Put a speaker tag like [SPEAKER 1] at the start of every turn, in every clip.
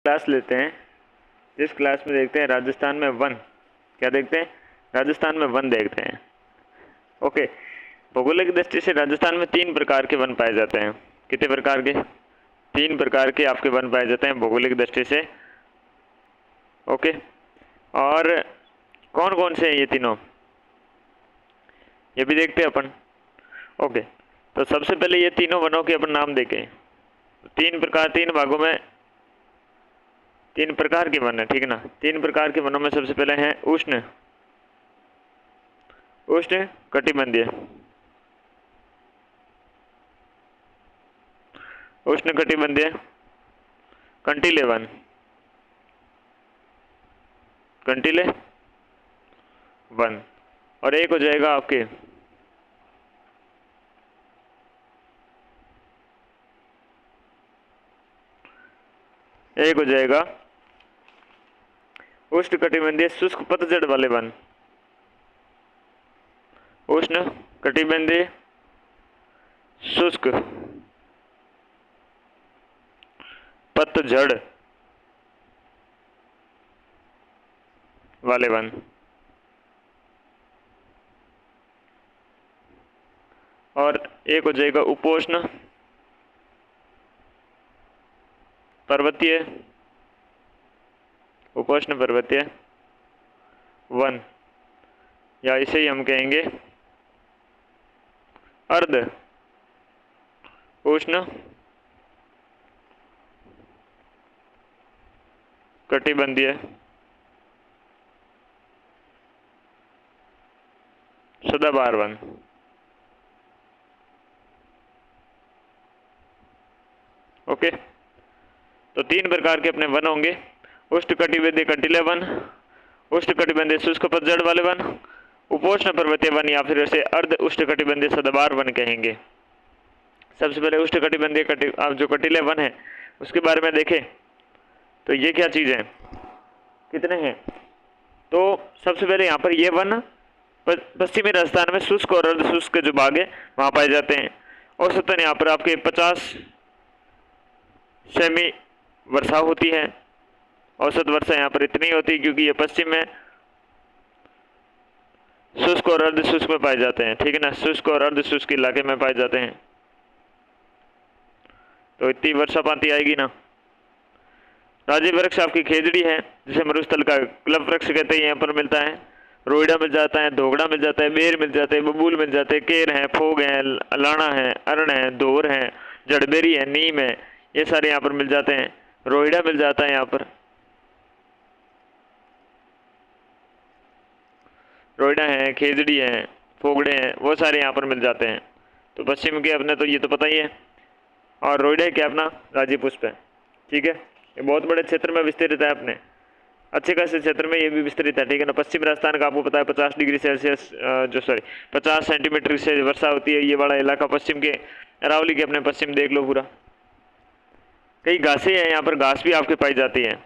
[SPEAKER 1] Class लेते हैं, जिस क्लास में देखते हैं राजस्थान में वन। क्या देखते हैं? राजस्थान में वन देखते हैं। ओके, भौगोलिक दृष्टि से राजस्थान में 3 प्रकार के वन पाए जाते हैं। कितने प्रकार के? 3 प्रकार के आपके वन पाए जाते हैं भौगोलिक दृष्टि से। ओके, और कौन कौन से हैं ये तीनों, ये भी देखते हैं अपन। ओके, तो सबसे पहले ये तीनों वनों के अपन नाम देखें। 3 प्रकार, 3 भागों में 3 प्रकार के वन है, ठीक है ना। 3 प्रकार के वनों में सबसे पहले हैं उष्ण कटिबंधीय, उष्ण कटिबंधीय कंटीले वन, कंटीले वन। और एक हो जाएगा आपके उष्ण कटिबंधीय शुष्क पतझड़ वाले वन, उष्ण कटिबंधीय शुष्क पतझड़ वाले वन। और एक हो जाएगा उपोष्ण पर्वतीय वन, या इसे ही हम कहेंगे अर्ध उष्ण कटिबंधीय सदाबहार वन। ओके, तो 3 प्रकार के अपने वन होंगे, उष्ण कटिबंधीय कंटीले वन, उष्ण कटिबंधीय शुष्क पतझड़ वाले वन, उपोष्ण पर्वतीय वन, या फिर इसे अर्ध उष्ण कटिबंधीय सदाबहार वन कहेंगे। सबसे पहले उष्ण कटिबंधीय आप जो कटीले वन है उसके बारे में देखें तो ये क्या चीज़ है, कितने हैं। तो सबसे पहले यहाँ पर ये वन पश्चिमी राजस्थान में शुष्क और अर्ध शुष्क जो भाग है वहाँ पाए जाते हैं। औसतन यहाँ पर आपके 50 सेमी वर्षा होती है। औसत वर्षा यहाँ पर इतनी होती है क्योंकि ये पश्चिम में शुष्क और अर्ध शुष्क में पाए जाते हैं, ठीक है ना। शुष्क और अर्ध शुष्क इलाके में पाए जाते हैं, तो इतनी वर्षा पाती आएगी ना। राज्य वृक्ष आपकी खेजड़ी है, जिसे मरुस्थल का क्लब वृक्ष कहते हैं, यहाँ पर मिलता है। रोइडा मिल जाता है, धोगड़ा मिल जाता है, बेर मिल जाते हैं, बबूल मिल जाते हैं, केर है, फोग है, लाना है, अरण है, धोर है, जड़बेरी है, नीम है, ये सारे यहाँ पर मिल जाते हैं। रोइडा मिल जाता है यहाँ पर, रोइडा है, खेजड़ी है, फोगड़े हैं, वो सारे यहाँ पर मिल जाते हैं। तो पश्चिम के अपने तो ये तो पता ही है। और रोइडा क्या अपना राज्य पुष्प है, ठीक है। ये बहुत बड़े क्षेत्र में विस्तृत है, अपने अच्छे खासे क्षेत्र में ये भी विस्तृत है, ठीक है ना। पश्चिम राजस्थान का आपको पता है 50 डिग्री सेल्सियस 50 सेंटीमीटर से वर्षा होती है। ये वाला इलाका पश्चिम के अरावली के अपने पश्चिम देख लो पूरा। कई घासें हैं यहाँ पर, घास भी आपके पाई जाती है।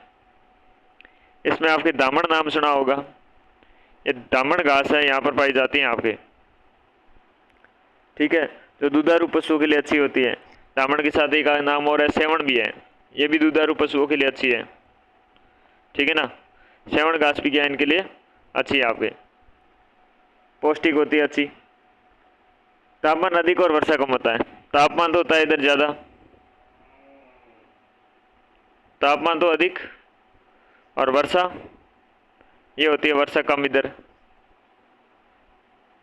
[SPEAKER 1] इसमें आपके दामन नाम सुना होगा, ये दामन घास है, यहाँ पर पाई जाती है आपके, ठीक है, जो दुधारू पशुओं के लिए अच्छी होती है। दामन के साथ एक नाम और है सेवण भी है, ये भी दुधारू पशुओं के लिए अच्छी है, ठीक है ना। सेवण घास भी क्या है इनके लिए अच्छी है, आपके पौष्टिक होती है, अच्छी। तापमान अधिक और वर्षा कम होता है। तापमान तो होता है इधर ज़्यादा, तापमान तो अधिक, और वर्षा ये होती है वर्षा कम इधर।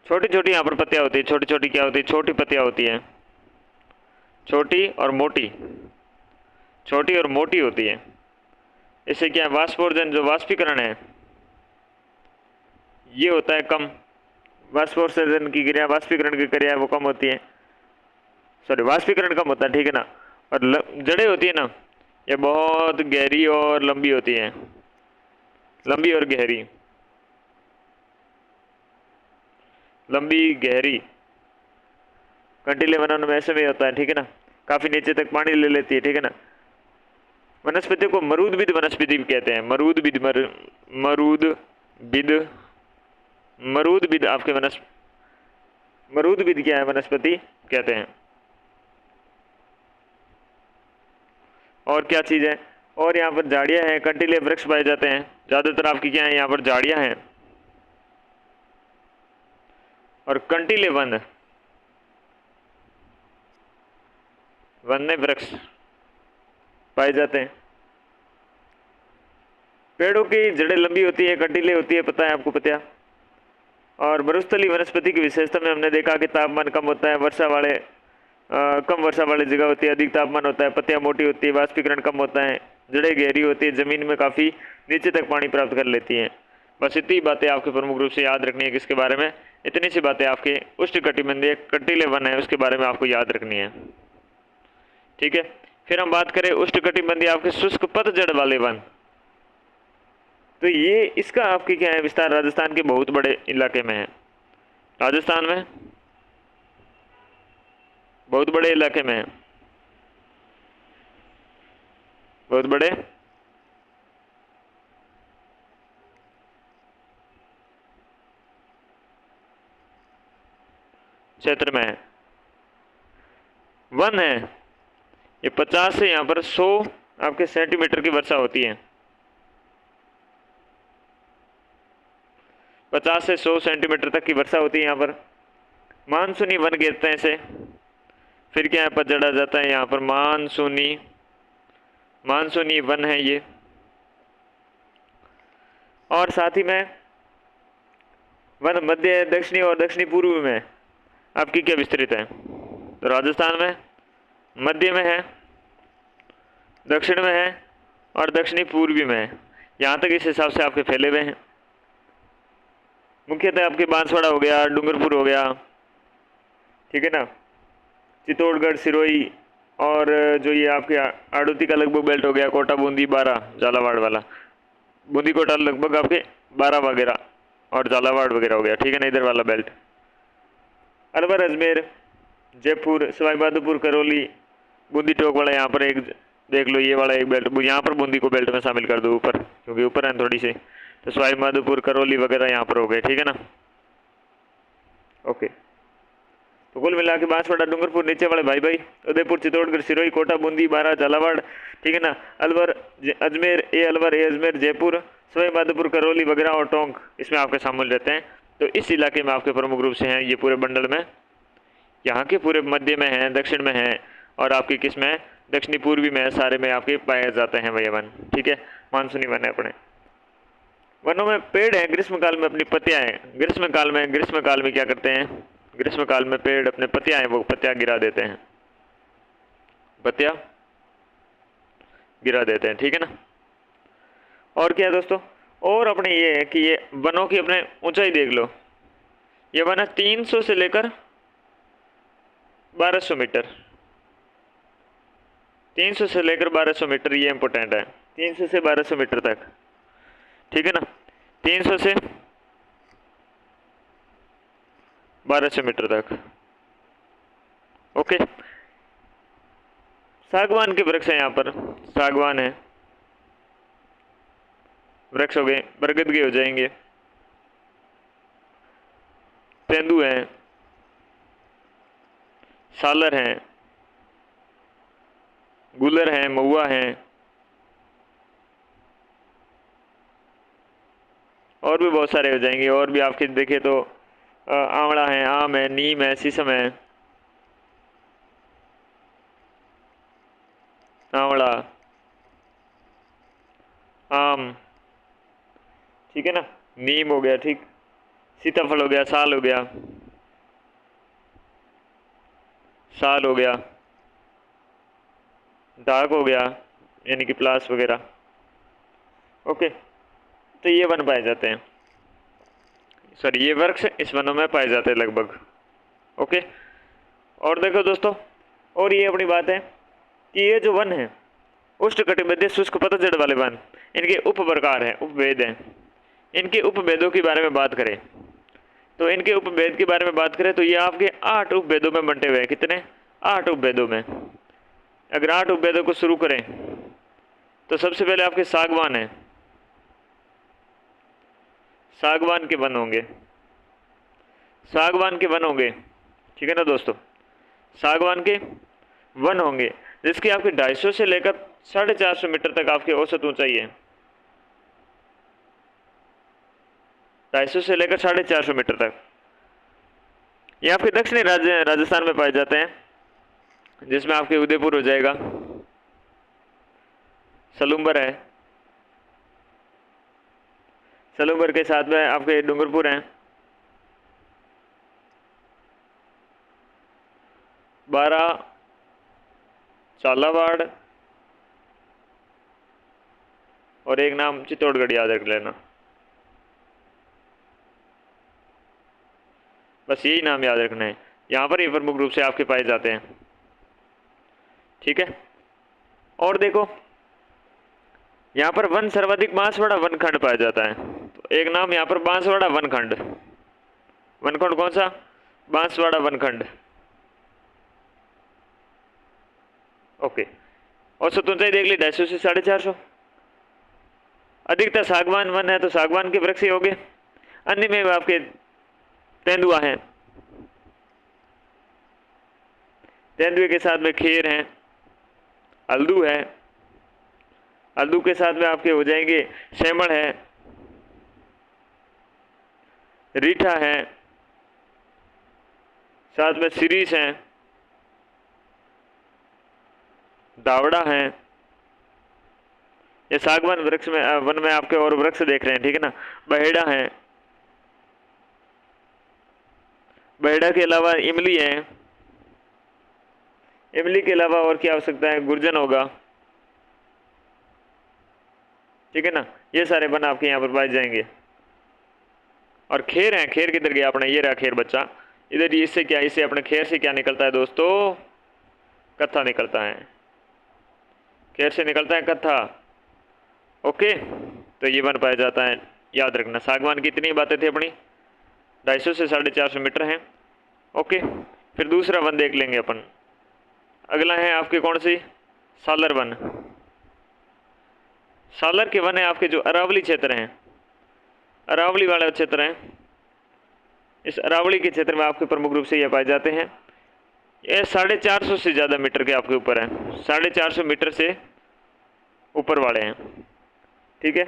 [SPEAKER 1] छोटी छोटी यहाँ पर पत्तियाँ होती है, छोटी छोटी क्या होती है, छोटी पत्तियाँ होती हैं, छोटी और मोटी, छोटी और मोटी होती है। इससे क्या है, वाष्पोर्जन जो वाष्पीकरण है ये होता है कम। वाष्पोत्सर्जन की क्रिया, वाष्पीकरण की क्रिया वो कम होती है, सॉरी वाष्पीकरण कम होता है, ठीक है ना। और जड़ें होती है ना, ये बहुत गहरी और लंबी होती है, लंबी और गहरी, लंबी गहरी। कंटीले वनों में ऐसे में होता है, ठीक है ना, काफी नीचे तक पानी ले लेती है, ठीक है ना। वनस्पति को मरूदबिद वनस्पति भी कहते हैं, मरूदबिद मरूदबिद आपके मरूदबिद क्या है, वनस्पति कहते हैं। और क्या चीज़ है, और यहाँ पर झाड़ियाँ हैं, कंटीले वृक्ष पाए जाते हैं। ज़्यादातर आपकी क्या है, यहाँ पर झाड़ियाँ हैं और कंटीले वन वन्य वृक्ष पाए जाते हैं। पेड़ों की जड़ें लंबी होती है, कंटीले होती है, पता है आपको, पता है। और मरुस्थलीय वनस्पति की विशेषता में हमने देखा कि तापमान कम होता है, कम वर्षा वाली जगह होती है, अधिक तापमान होता है, पत्तियां मोटी होती है, वाष्पीकरण कम होता है, जड़ें गहरी होती है, जमीन में काफ़ी नीचे तक पानी प्राप्त कर लेती हैं। बस इतनी बातें आपके प्रमुख रूप से याद रखनी है। किसके बारे में? इतनी सी बातें आपके उष्णकटिबंधीय कंटीले वन है उसके बारे में आपको याद रखनी है। ठीक है, फिर हम बात करें उष्णकटिबंधीय आपके शुष्क पतझड़ वाले वन। तो ये इसका आपके क्या है, विस्तार राजस्थान के बहुत बड़े इलाके में है। राजस्थान में बहुत बड़े इलाके में है, बहुत बड़े क्षेत्र में है, वन है। ये 50 से यहाँ पर 100 आपके सेंटीमीटर की वर्षा होती है। 50 से 100 सेंटीमीटर तक की वर्षा होती है यहाँ पर। मानसूनी वन कहते हैं इसे। फिर क्या है, पतझड़ जाता है यहाँ पर मानसूनी वन है ये। और साथ ही में वन मध्य, दक्षिणी और दक्षिणी पूर्व में आपकी क्या विस्तृत है। तो राजस्थान में मध्य में है, दक्षिण में है और दक्षिणी पूर्वी में है। यहाँ तक इस हिसाब से आपके फैले हुए हैं। मुख्यतः आपके बांसवाड़ा हो गया, डूंगरपुर हो गया, ठीक है ना, चित्तौड़गढ़, सिरोही और जो ये आपके आड़ूती का लगभग बेल्ट हो गया, कोटा, बूंदी, बारा, झालावाड़ वाला, बूंदी कोटा लगभग आपके बारा वगैरह और झालावाड़ वगैरह हो गया, ठीक है ना, इधर वाला बेल्ट। अलवर, अजमेर, जयपुर, सवाईमाधोपुर, करौली, बूंदी टोक वाला यहाँ पर एक देख लो, ये वाला एक बेल्ट, यहाँ पर बूंदी को बेल्ट में शामिल कर दो ऊपर, क्योंकि ऊपर है थोड़ी सी। तो सवाईमाधोपुर, करौली वगैरह यहाँ पर हो गए, ठीक है ना। ओके, तो कुल मिला के बांसवाड़ा, डूंगरपुर, नीचे वाले भाई भाई, उदयपुर, चित्तौड़गढ़, सिरोही, कोटा, बूंदी, बारा, झालावाड़, ठीक है ना, अलवर, अजमेर, अलवर, अजमेर, जयपुर, सवाईमाधोपुर, करौली वगैरह और टोंक इसमें आपके शामिल रहते हैं। तो इस इलाके में आपके प्रमुख रूप से हैं ये पूरे बंडल में, यहाँ के पूरे मध्य में हैं, दक्षिण में हैं और आपकी किस में है, दक्षिणी पूर्वी में, सारे में आपके पाए जाते हैं भैया वन, ठीक है। मानसूनी वन है अपने। वनों में पेड़ है, ग्रीष्मकाल में अपनी पत्तियां हैं। ग्रीष्मकाल में क्या करते हैं, ग्रीष्मकाल में पेड़ अपने पत्तियां हैं वो पत्तियां गिरा देते हैं, पत्तियां गिरा देते हैं, ठीक है ना। और क्या है दोस्तों, और अपने ये है कि ये वनों की अपने ऊंचाई देख लो। ये वन है 300 से लेकर 1200 मीटर, 300 से लेकर 1200 मीटर, ये इंपॉर्टेंट है, 300 से 1200 मीटर तक, ठीक है ना, 300 से 1200 मीटर तक। ओके, सागवान के वृक्ष है यहाँ पर, सागवान है, वृक्ष हो गए, बरगद के हो जाएंगे, तेंदू हैं, सालर हैं, गुलर हैं, महुआ हैं और भी बहुत सारे हो जाएंगे। और भी आपके देखे तो आंवला है, आम है, नीम है, शीशम है, आंवला, आम, ठीक है ना, नीम हो गया, ठीक, सीताफल हो गया, साल हो गया, साल हो गया, डाक हो गया यानी कि प्लास वगैरह। ओके, तो ये वन पाए जाते हैं, सॉरी ये वृक्ष इस वनों में पाए जाते हैं लगभग। ओके, और देखो दोस्तों, और ये अपनी बात है कि ये जो वन है उष्णकटिबंधीय शुष्क पतझड़ वाले वन, इनके उप प्रकार हैं, उपभेद हैं। इनके उपभेदों के बारे में बात करें तो इनके उपभेद के बारे में बात करें तो ये आपके 8 उपभेदों में बंटे हुए हैं। कितने? 8 उपभेदों में। अगर 8 उपभेदों को शुरू करें तो सबसे पहले आपके सागवान है, सागवान के वन होंगे, सागवान के वन होंगे, ठीक है ना दोस्तों, सागवान के वन होंगे जिसकी आपके 250 से लेकर 450 मीटर तक आपकी औसत ऊंचाई है। 250 से लेकर 450 मीटर तक। ये आपके दक्षिणी राजस्थान में पाए जाते हैं, जिसमें आपके उदयपुर हो जाएगा, सलूम्बर है, सलूम्बर के साथ में आपके डूंगरपुर हैं, बारा, झालावाड़ और एक नाम चित्तौड़गढ़ याद रख लेना। बस यही नाम याद रखना है, यहाँ पर ये प्रमुख रूप से आपके पाए जाते हैं। ठीक है। और देखो यहाँ पर वन सर्वाधिक बांसवाड़ा वनखंड पाया जाता है, तो एक नाम यहाँ पर बांसवाड़ा वनखंड। वनखंड कौन सा? बांसवाड़ा वनखंड। ओके। औसत ऊंचाई देख ली 250 से 450। अधिकतर सागवान वन है, तो सागवान के वृक्ष ही हो गए। अन्य में आपके तेंदुआ हैं, तेंदुए के साथ में खेर हैं, हल्दू है, हल्दू के साथ में आपके हो जाएंगे सेमड़ है, रीठा है, साथ में सिरीस है, दावड़ा है। ये सागवान वृक्ष में वन में आपके और वृक्ष देख रहे हैं, ठीक है ना। बहेड़ा है, बहेड़ा के अलावा इमली है, इमली के अलावा और क्या हो सकता है? गुर्जन होगा, ठीक है ना। ये सारे वन आपके यहाँ पर पाए जाएंगे। और खेर है, खेर किधर गया अपना? ये रहा खेर बच्चा इधर। इससे क्या, इससे अपने खेर से क्या निकलता है दोस्तों? कत्था निकलता है, खेर से निकलता है कत्था। ओके, तो ये वन पाया जाता है, याद रखना। सागवान की इतनी बातें थी अपनी, 250 से 450 मीटर हैं। ओके, फिर दूसरा वन देख लेंगे अपन। अगला है आपके कौन सी? सालर वन। सालर के वन है आपके जो अरावली क्षेत्र हैं, अरावली वाले क्षेत्र हैं। इस अरावली के क्षेत्र में आपके प्रमुख रूप से ये पाए जाते हैं। ये 450 से ज़्यादा मीटर के आपके ऊपर है, 450 मीटर से ऊपर वाले हैं, ठीक है।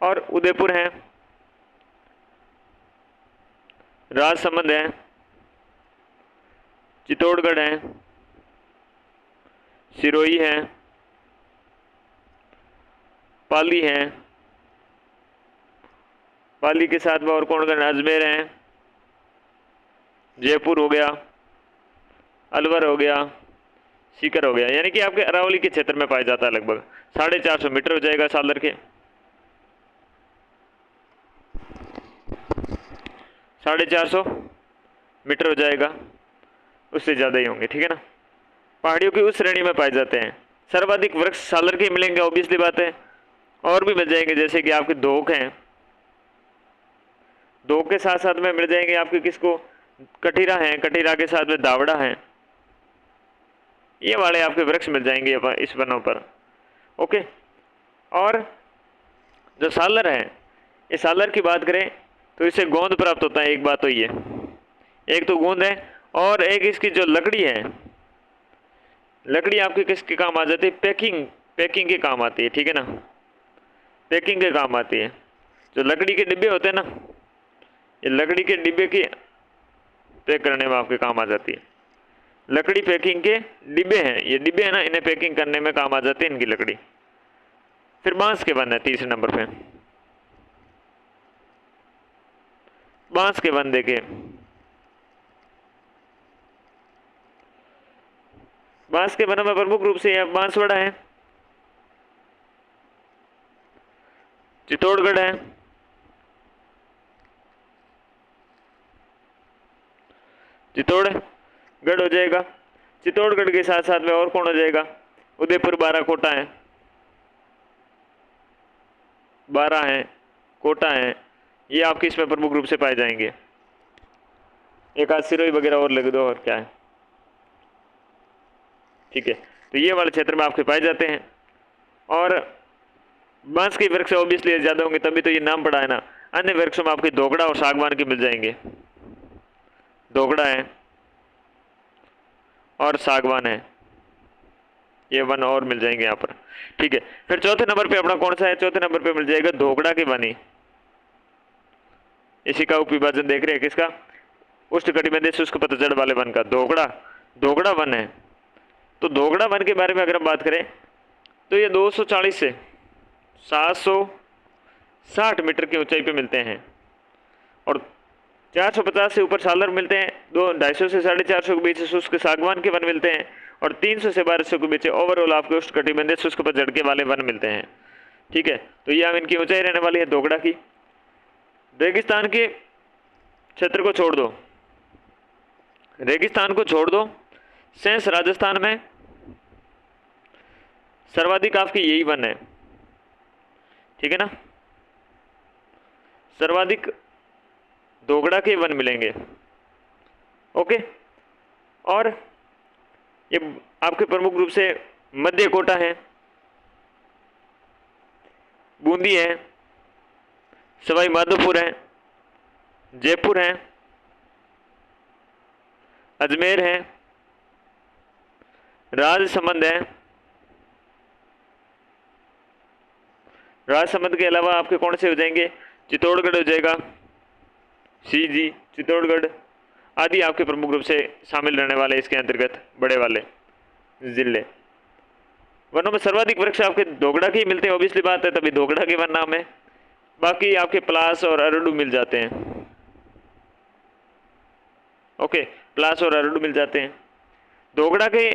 [SPEAKER 1] और उदयपुर है, राजसमंद है, चित्तौड़गढ़ है, सिरोही है, पाली है, पाली के साथ में और कौन कौन? अजमेर है, जयपुर हो गया, अलवर हो गया, सीकर हो गया। यानी कि आपके अरावली के क्षेत्र में पाया जाता है। लगभग 450 मीटर हो जाएगा सालर के, 450 मीटर हो जाएगा, उससे ज़्यादा ही होंगे, ठीक है ना। पहाड़ियों की उस श्रेणी में पाए जाते हैं। सर्वाधिक वृक्ष सालर के मिलेंगे, ऑब्वियसली बात है। और भी मिल जाएंगे, जैसे कि आपके धोक हैं, धोक के साथ साथ में मिल जाएंगे आपके किसको? कटीरा है, कटीरा के साथ में दावड़ा है। ये वाले आपके वृक्ष मिल जाएंगे इस वनों पर। ओके। और जो सालर है, ये सालर की बात करें तो इससे गोंद प्राप्त होता है। एक बात तो ये, एक तो गोंद है, और एक इसकी जो लकड़ी है, लकड़ी आपके किसके काम आ जाती है? पैकिंग, पैकिंग के काम आती है, ठीक है ना। पैकिंग के काम आती है। जो लकड़ी के डिब्बे होते हैं ना, ये लकड़ी के डिब्बे की पैक करने में आपके काम आ जाती है। लकड़ी पैकिंग के डिब्बे हैं, ये डिब्बे हैं ना, इन्हें पैकिंग करने में काम आ जाती है इनकी लकड़ी। फिर बांस के वन है तीसरे नंबर पे। बांस के वन देखे, बांस के वनों में प्रमुख रूप से बांसवाड़ा है, चित्तौड़गढ़ है, चित्तौड़गढ़ हो जाएगा। चित्तौड़गढ़ के साथ साथ में और कौन हो जाएगा? उदयपुर, बाराकोटा है, बारा है, कोटा है। ये आपके इसमें प्रमुख रूप से पाए जाएंगे। एक आध सिरोही वगैरह और लग दो, और क्या है, ठीक है। तो ये वाले क्षेत्र में आपके पाए जाते हैं। और बांस के वृक्ष ऑब्वियसली ज़्यादा होंगे, तभी तो ये नाम पड़ा है ना। अन्य वृक्षों में आपके दोगड़ा और सागवान के मिल जाएंगे। दोगड़ा है और सागवान है, ये वन और मिल जाएंगे यहाँ पर। ठीक है, फिर चौथे नंबर पे अपना कौन सा है? चौथे नंबर पे मिल जाएगा धोगड़ा के वन ही। इसी का उपविभाजन देख रहे हैं किसका? उष्णकटिबंधीय शुष्क पतझड़ वाले वन का धोगड़ा, धोगड़ा वन है। तो धोगड़ा वन के बारे में अगर हम बात करें तो ये 240 से 760 मीटर की ऊंचाई पे मिलते हैं और 450 से ऊपर सालर मिलते हैं, 250 से 450 के बीच शुष्क सागवान के वन मिलते हैं और 300 से 1200 के बीच ओवरऑल आपको उष्णकटिबंधीय शुष्क पतझड़ के वाले वन मिलते हैं। ठीक है, तो ये इनकी ऊंचाई रहने वाली है धोगड़ा की। रेगिस्तान के क्षेत्र को छोड़ दो, रेगिस्तान को छोड़ दो, शेष राजस्थान में सर्वाधिक आपके यही वन है। ठीक है ना, सर्वाधिक धोगड़ा के वन मिलेंगे। ओके, और ये आपके प्रमुख रूप से मध्य कोटा है, बूंदी है, सवाई माधोपुर है, जयपुर है, अजमेर है, राजसमंद है। राजसमंद के अलावा आपके कौन से हो जाएंगे? चित्तौड़गढ़ हो जाएगा, जी चित्तौड़गढ़ आदि आपके प्रमुख रूप से शामिल रहने वाले इसके अंतर्गत बड़े वाले जिले। वनों में सर्वाधिक वृक्ष आपके धोगड़ा के ही मिलते हैं, ऑब्वियसली बात है, तभी धोगड़ा के वन नाम है। बाकी आपके पलास और अरडू मिल जाते हैं। ओके, पलास और अरडू मिल जाते हैं। धोगड़ा के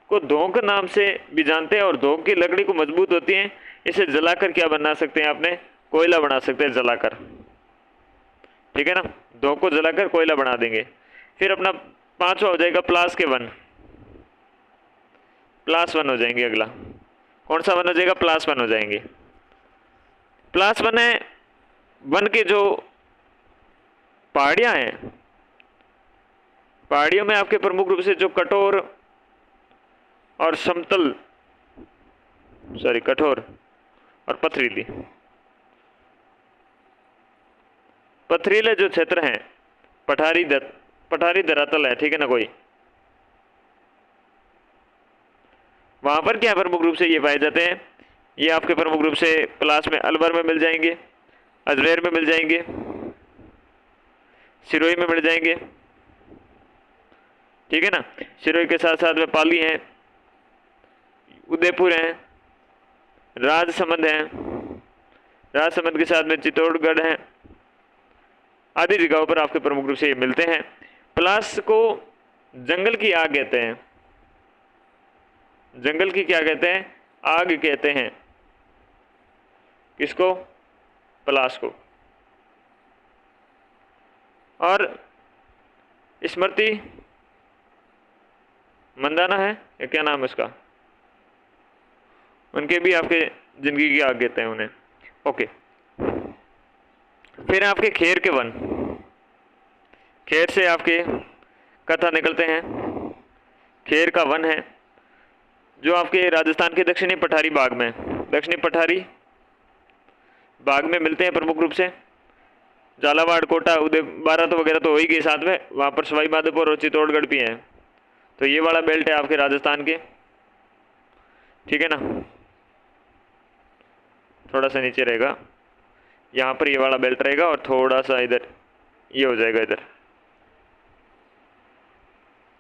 [SPEAKER 1] को धोंक नाम से भी जानते हैं और धोंक की लकड़ी को मजबूत होती है, इसे जलाकर क्या बना सकते हैं? आपने कोयला बना सकते हैं जलाकर। ठीक है ना, धोंक को जलाकर कोयला बना देंगे। फिर अपना पांचवा हो जाएगा पलास के वन, पलास वन हो जाएंगे। अगला कौन सा वन हो जाएगा? पलास वन हो जाएंगे। पलास वन है वन के जो पहाड़ियां हैं, पहाड़ियों में आपके प्रमुख रूप से जो कठोर और समतल, कठोर और पथरीले जो क्षेत्र हैं, पठारी धरातल है, ठीक है ना कोई, वहां पर क्या प्रमुख रूप से ये पाए जाते हैं? ये आपके प्रमुख रूप से पलास में अलवर में मिल जाएंगे, अजमेर में मिल जाएंगे, सिरोही में मिल जाएंगे। ठीक है ना, सिरोही के साथ साथ में पाली है, उदयपुर है, राजसमंद है, राजसमंद के साथ में चित्तौड़गढ़ है, आदि जगहों पर आपके प्रमुख रूप से ये मिलते हैं। पलास को जंगल की आग कहते हैं, जंगल की क्या कहते हैं? आग कहते हैं। किसको? पलास को। और स्मृति मंदाना है या क्या नाम है उसका, उनके भी आपके जिंदगी की आग कहते हैं उन्हें। ओके, फिर आपके खेर के वन, खेर से आपके कथा निकलते हैं। खेर का वन है जो आपके राजस्थान के दक्षिणी पठारी भाग में, दक्षिणी पठारी भाग में मिलते हैं प्रमुख रूप से। झालावाड़, कोटा, उदय, बारात वगैरह तो हो ही गई, साथ में वहाँ पर सवाई माधोपुर और चित्तौड़गढ़ भी हैं। तो ये वाला बेल्ट है आपके राजस्थान के। ठीक है ना, थोड़ा सा नीचे रहेगा, यहाँ पर ये वाला बेल्ट रहेगा और थोड़ा सा इधर ये हो जाएगा इधर।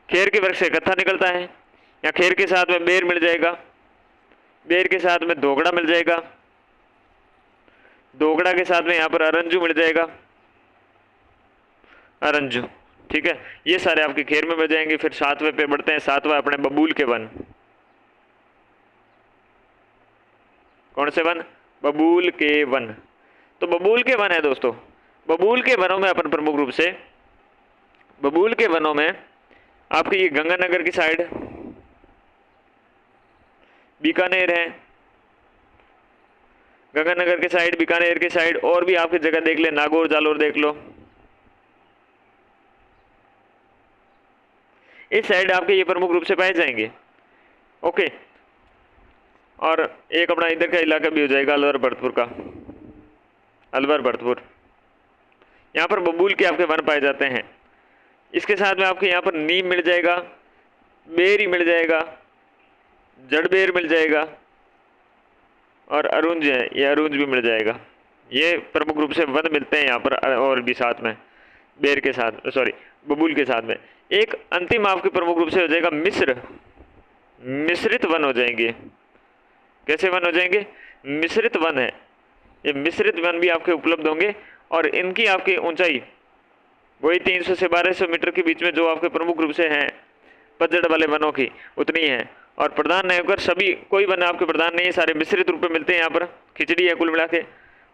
[SPEAKER 1] खेर के वृक्ष से कत्था निकलता है, या खेर के साथ में बेर मिल जाएगा, बेर के साथ में धोगड़ा मिल जाएगा, धोगड़ा के साथ में यहाँ पर अरंजू मिल जाएगा, अरंजू। ठीक है, ये सारे आपके खेर में मिल जाएंगे। फिर सातवें पे बढ़ते हैं, सातवां अपने बबूल के वन। कौन से वन? बबूल के वन। तो बबूल के वन है दोस्तों, बबूल के वनों में अपन प्रमुख रूप से, बबूल के वनों में आपके ये गंगानगर की साइड, बीकानेर है, गंगानगर के साइड, बीकानेर के साइड, और भी आपकी जगह देख ले, नागौर, जालोर देख लो, इस साइड आपके ये प्रमुख रूप से पाए जाएंगे। ओके, और एक अपना इधर का इलाका भी हो जाएगा अलवर भरतपुर का, अलवर भरतपुर, यहाँ पर बबूल के आपके वन पाए जाते हैं। इसके साथ में आपके यहाँ पर नीम मिल जाएगा, बेरी मिल जाएगा, जड़बेर मिल जाएगा, और अरुंज है, ये अरुंज भी मिल जाएगा। ये प्रमुख रूप से वन मिलते हैं यहाँ पर, और भी साथ में बेर के साथ, सॉरी बबूल के साथ में। एक अंतिम आपके प्रमुख रूप से हो जाएगा मिश्र, मिश्रित वन हो जाएंगे। कैसे वन हो जाएंगे? मिश्रित वन है, ये मिश्रित वन भी आपके उपलब्ध होंगे, और इनकी आपकी ऊंचाई वही 300 से 1200 मीटर के बीच में जो आपके प्रमुख रूप से हैं पतझड़ वाले वनों की उतनी है। और प्रधान नहीं होकर सभी, कोई वन आपके प्रधान नहीं है, सारे मिश्रित रूप में मिलते हैं यहाँ पर, खिचड़ी है कुल मिला के।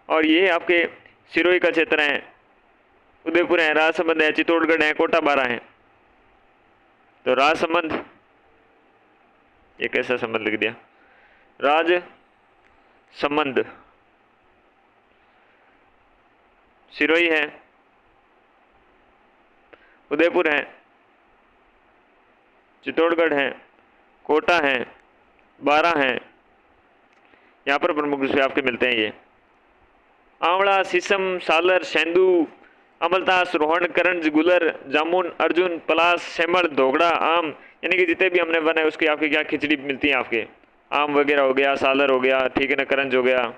[SPEAKER 1] और ये आपके सिरोही का क्षेत्र है, उदयपुर है, राजसमंद है, चित्तौड़गढ़ है, कोटा बारा है। तो राजसमंद, ये कैसा संबंध लिख दिया, राज संबंध, सिरोही है, उदयपुर है, चित्तौड़गढ़ है, कोटा है, बारा है, यहाँ पर प्रमुख रूप से आपके मिलते हैं ये। आंवला, शीशम, सालर, सेंदू, अमलतास, रोहन, करंज, गुलर, जामुन, अर्जुन, पलास, सेमल, दोगड़ा, आम, यानी कि जितने भी हमने वन है उसकी आपकी क्या खिचड़ी मिलती है आपके। आम वगैरह हो गया, सालर हो गया, ठीक है ना, करंज हो गया,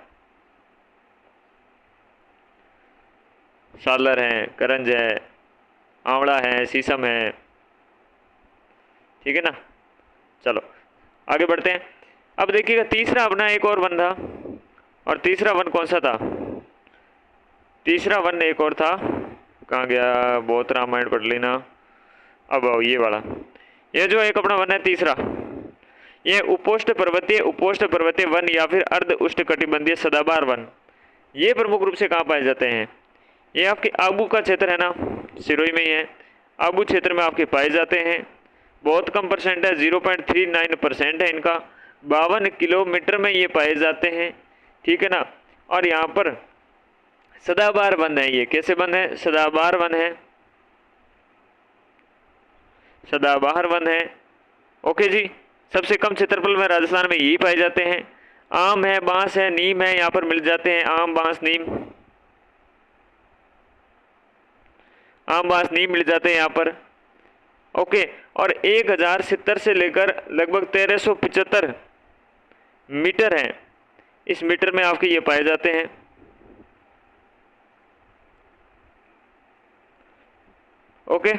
[SPEAKER 1] सालर है, करंज है, आंवला है, शीशम है, ठीक है ना। चलो आगे बढ़ते हैं। अब देखिएगा तीसरा अपना एक और वन था, और तीसरा वन कौन सा था? तीसरा वन एक और था, कहाँ गया, बहुत रामायण पढ़ ली ना। अब आओ ये वाला, ये जो एक अपना वन है तीसरा, ये उपोष्ण पर्वतीय वन या फिर अर्ध उष्णकटिबंधीय सदाबहार वन। ये प्रमुख रूप से कहाँ पाए जाते हैं? ये आपके आबू का क्षेत्र है ना, सिरोही में ही है, आबू क्षेत्र में आपके पाए जाते हैं। बहुत कम परसेंट है, 0.39% है इनका, 52 किलोमीटर में ये पाए जाते हैं, ठीक है ना। और यहाँ पर सदाबहार वन है, ये कैसे वन है? सदाबहार वन है, सदाबहार वन है, ओके जी। सबसे कम क्षेत्रफल में राजस्थान में यही पाए जाते हैं। आम है, बांस है, नीम है, यहाँ पर मिल जाते हैं, आम, बांस, नीम, आम, बांस, नीम मिल जाते हैं यहाँ पर, ओके। और 1070 से लेकर लगभग 1375 मीटर है, इस मीटर में आपके ये पाए जाते हैं, ओके।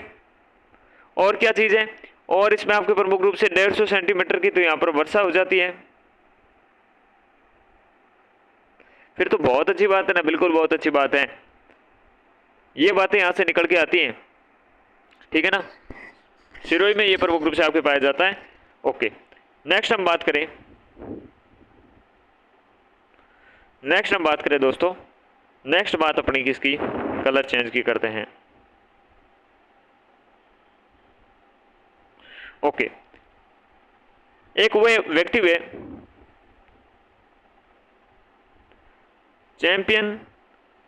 [SPEAKER 1] और क्या चीज़ है? और इसमें आपके प्रमुख रूप से 150 सेंटीमीटर की तो यहाँ पर वर्षा हो जाती है। फिर तो बहुत अच्छी बात है ना, बिल्कुल बहुत अच्छी बात है, ये बातें यहाँ से निकल के आती हैं, ठीक है ना। सिरोही में ये प्रमुख रूप से आपके पाया जाता है, ओके। नेक्स्ट हम बात करें दोस्तों, नेक्स्ट बात अपनी किसकी, कलर चेंज की करते हैं, ओके। एक वो व्यक्ति हुए चैंपियन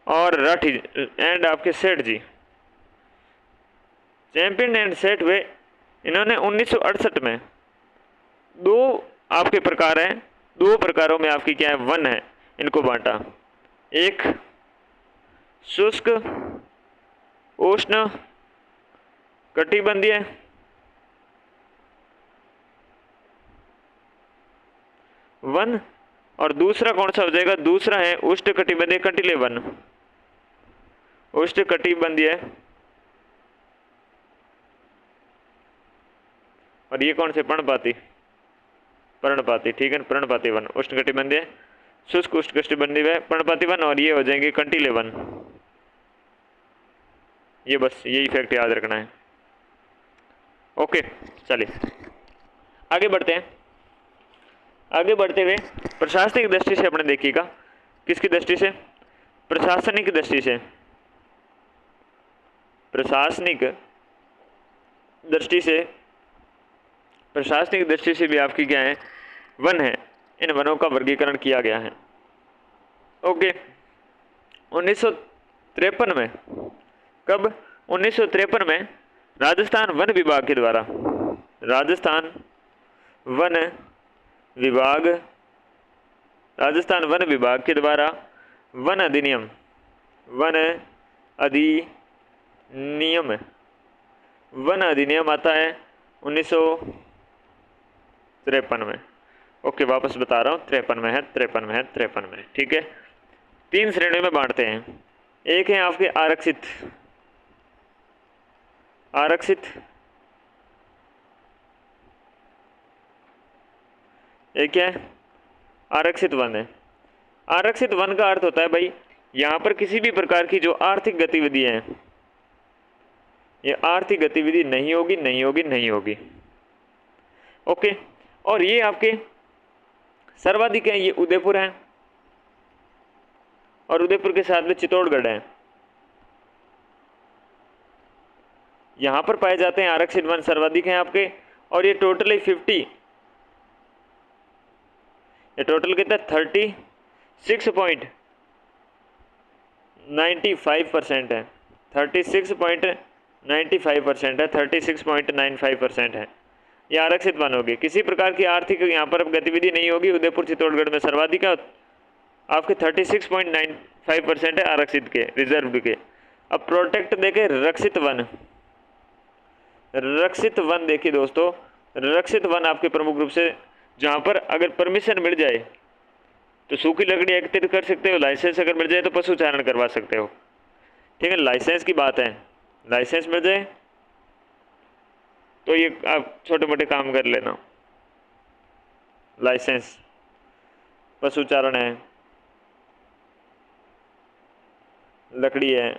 [SPEAKER 1] और राठी एंड आपके सेठ जी, चैंपियन एंड सेठ हुए, इन्होंने 1968 में दो आपके प्रकार हैं, दो प्रकारों में आपकी क्या है, वन है, इनको बांटा। एक शुष्क उष्ण कटिबंधीय वन, और दूसरा कौन सा हो जाएगा? दूसरा है उष्ण कटिबंधीय कंटीले वन, उष्ण कटिबंधीय, और ये कौन से? पर्णपाती, ठीक है, पर्णपाती वन, उष्ण कटिबंधीय, शुष्क उष्ण कटिबंधीय पर्णपाती वन, और ये हो जाएंगे कंटीले वन। ये बस यही फैक्ट याद रखना है, ओके। चलिए आगे बढ़ते हैं। आगे बढ़ते हुए प्रशासनिक दृष्टि से अपने देखिएगा, किसकी दृष्टि से? प्रशासनिक दृष्टि से, प्रशासनिक दृष्टि से भी आपकी क्या है, वन है, इन वनों का वर्गीकरण किया गया है, ओके। 1953 में, कब? 1953 में राजस्थान वन विभाग के द्वारा, राजस्थान वन विभाग के द्वारा वन अधिनियम आता है 1953 में, ओके, वापस बता रहा हूँ, 53 में है, 53 में है, 53 में है। ठीक है, 3 श्रेणियों में बांटते हैं। एक है आपके आरक्षित, आरक्षित, एक है आरक्षित वन है। आरक्षित वन का अर्थ होता है भाई, यहाँ पर किसी भी प्रकार की जो आर्थिक गतिविधि है, ये आर्थिक गतिविधि नहीं होगी, नहीं होगी, नहीं होगी। ओके, और ये आपके सर्वाधिक है, ये उदयपुर है, और उदयपुर के साथ में चित्तौड़गढ़ है। यहाँ पर पाए जाते हैं आरक्षित वन, सर्वाधिक हैं आपके, और ये टोटली 50, ये टोटल कितना 36.95% है, 36.95% है, 36.95% है। ये आरक्षित वन होगी। किसी प्रकार की आर्थिक यहाँ पर गतिविधि नहीं होगी। उदयपुर चित्तौड़गढ़ में सर्वाधिक है, आपके 36.95% है आरक्षित के, रिजर्व के। अब प्रोटेक्ट देखे रक्षित वन, रक्षित वन देखिए दोस्तों, रक्षित वन आपके प्रमुख रूप से जहाँ पर अगर परमिशन मिल जाए तो सूखी लकड़ी एकत्रित कर सकते हो, लाइसेंस अगर मिल जाए तो पशु चारण करवा सकते हो। ठीक है, लाइसेंस की बात है, लाइसेंस मिल जाए तो ये आप छोटे मोटे काम कर लेना। लाइसेंस, पशु चारण है, लकड़ी है,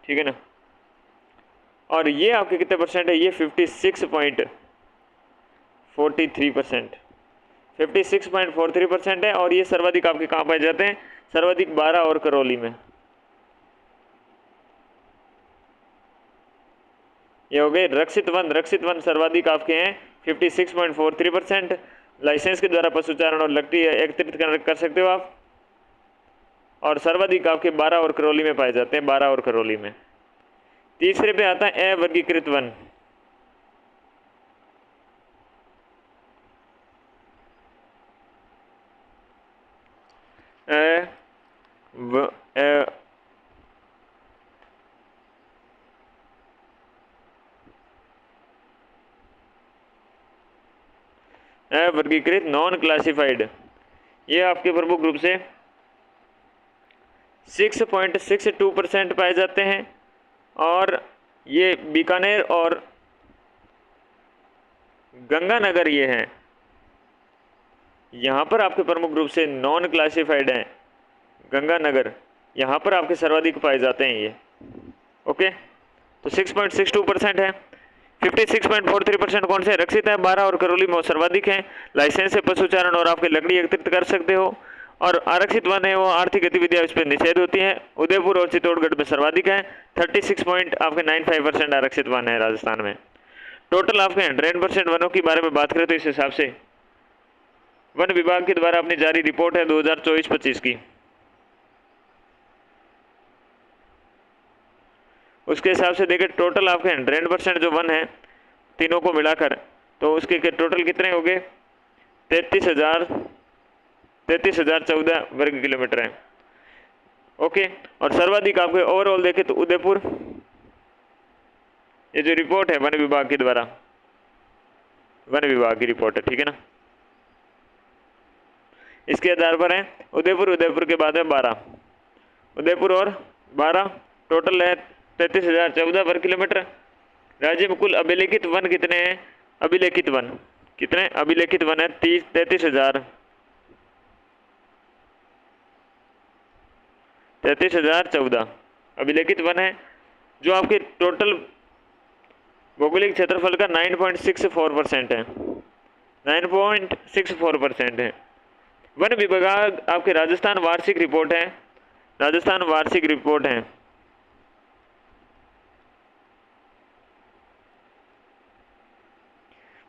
[SPEAKER 1] ठीक है ना। और ये आपके कितने परसेंट है, ये 56.43%, 56.43% है। और ये सर्वाधिक आपके कहाँ पाए जाते हैं, सर्वाधिक 12 और करौली में। ये हो गए रक्षित वन। रक्षित वन सर्वाधिक आपके हैं 56.43%। लाइसेंस के द्वारा पशुचारण और लकड़ी एकत्रित कर सकते हो आप। और सर्वाधिक आपके 12 और करौली में पाए जाते हैं, 12 और करौली में। तीसरे पे आता है अवर्गीकृत वन। अवर्गीकृत, नॉन क्लासिफाइड, ये आपके प्रमुख रूप से 6.62% पाए जाते हैं। और ये बीकानेर और गंगानगर ये हैं, यहाँ पर आपके प्रमुख रूप से नॉन क्लासिफाइड हैं। गंगानगर, यहाँ पर आपके सर्वाधिक पाए जाते हैं ये। ओके, तो 6.62% है। 56.43% कौन से, रक्षित है। 12 और करौली में सर्वाधिक हैं। लाइसेंस है पशुचारण और आपके लकड़ी एकत्रित कर सकते हो। और आरक्षित वन है वो आर्थिक गतिविधियां इस पर निषेध होती है। उदयपुर और चित्तौड़गढ़ में सर्वाधिक है, 36.95% आरक्षित वन है राजस्थान में। टोटल आपके 100% वनों के बारे में बात करें तो इस हिसाब से वन विभाग के द्वारा अपनी जारी रिपोर्ट है 2024-25 की, उसके हिसाब से देखें टोटल आपके 100% जो वन है तीनों को मिलाकर, तो उसके टोटल कितने हो गए, 33,014 वर्ग किलोमीटर है। ओके, और सर्वाधिक आपके ओवरऑल देखें तो उदयपुर, ये जो रिपोर्ट है वन विभाग के द्वारा, वन विभाग की रिपोर्ट है, ठीक है ना, इसके आधार पर है उदयपुर। उदयपुर के बाद है 12, उदयपुर और 12 टोटल है 33,014 वर्ग किलोमीटर। राज्य में कुल अभिलेखित वन कितने हैं, अभिलेखित वन कितने, अभिलेखित वन है 33,014 अभिलेखित वन है, जो आपके टोटल भौगोलिक क्षेत्रफल का 9.64% है, 9.64% है। वन विभाग आपके राजस्थान वार्षिक रिपोर्ट है, राजस्थान वार्षिक रिपोर्ट है,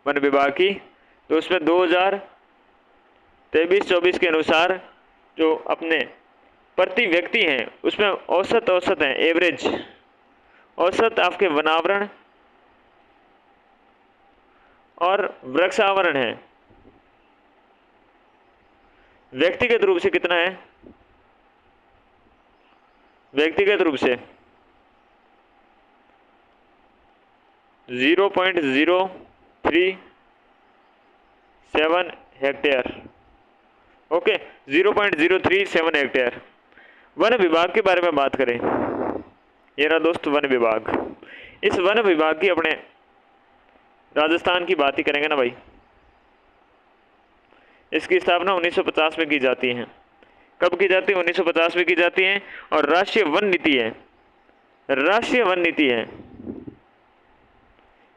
[SPEAKER 1] वन विभाग की, तो उसमें 2023-24 के अनुसार जो अपने प्रति व्यक्ति हैं उसमें औसत है, एवरेज औसत आपके वनावरण और वृक्षावरण है, व्यक्तिगत रूप से कितना है, व्यक्तिगत रूप से 0.037 7 हेक्टेयर। Okay, 0.037 hectare. वन विभाग के बारे में बात करें, ये रहा दोस्त वन विभाग। इस वन विभाग की अपने राजस्थान की बात ही करेंगे ना भाई। इसकी स्थापना 1950 में की जाती है। कब की जाती है? 1950 में की जाती है। और राष्ट्रीय वन नीति है, राष्ट्रीय वन नीति है,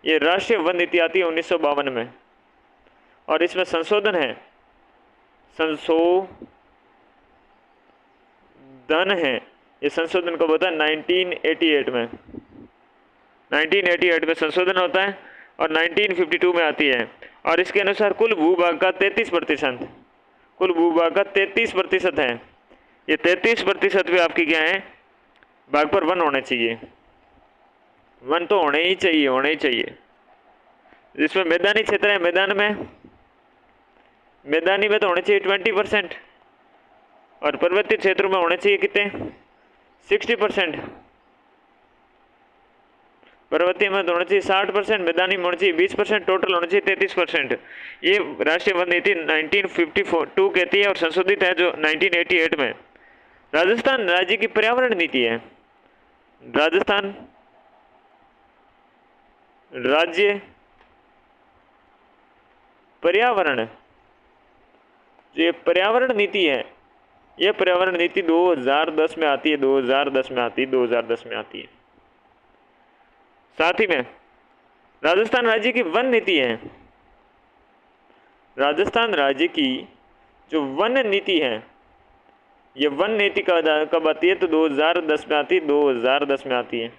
[SPEAKER 1] ये राष्ट्रीय वन नीति आती है 1952 में। और इसमें संशोधन है, संशोधन है, ये संशोधन कब होता है? 1988 में। 1988 में संशोधन होता है और 1952 में आती है। और इसके अनुसार कुल भूभाग का 33%, कुल भूभाग का 33% है। ये 33% पे आपकी क्या है? भाग पर वन होने चाहिए। वन तो होने ही चाहिए, होने ही चाहिए। जिसमें मैदानी क्षेत्र है, मैदानी में तो होने चाहिए 20%। और पर्वतीय क्षेत्रों में होने चाहिए कितने? 60%। पर्वतीय में होना चाहिए 60%, मैदानी में होना चाहिए 20%, टोटल होना चाहिए 33%। ये राष्ट्रीय वन नीति 1952 कहती है और संशोधित है जो 1988 में। राजस्थान राज्य की पर्यावरण नीति है, राजस्थान राज्य पर्यावरण, जो ये पर्यावरण नीति है, ये पर्यावरण नीति 2010 में आती है, 2010 में आती है, 2010 में आती है। साथ ही में राजस्थान राज्य की वन नीति है, राजस्थान राज्य की जो वन नीति है, ये वन नीति कब आती है? तो 2010 में आती है, 2010 में आती है।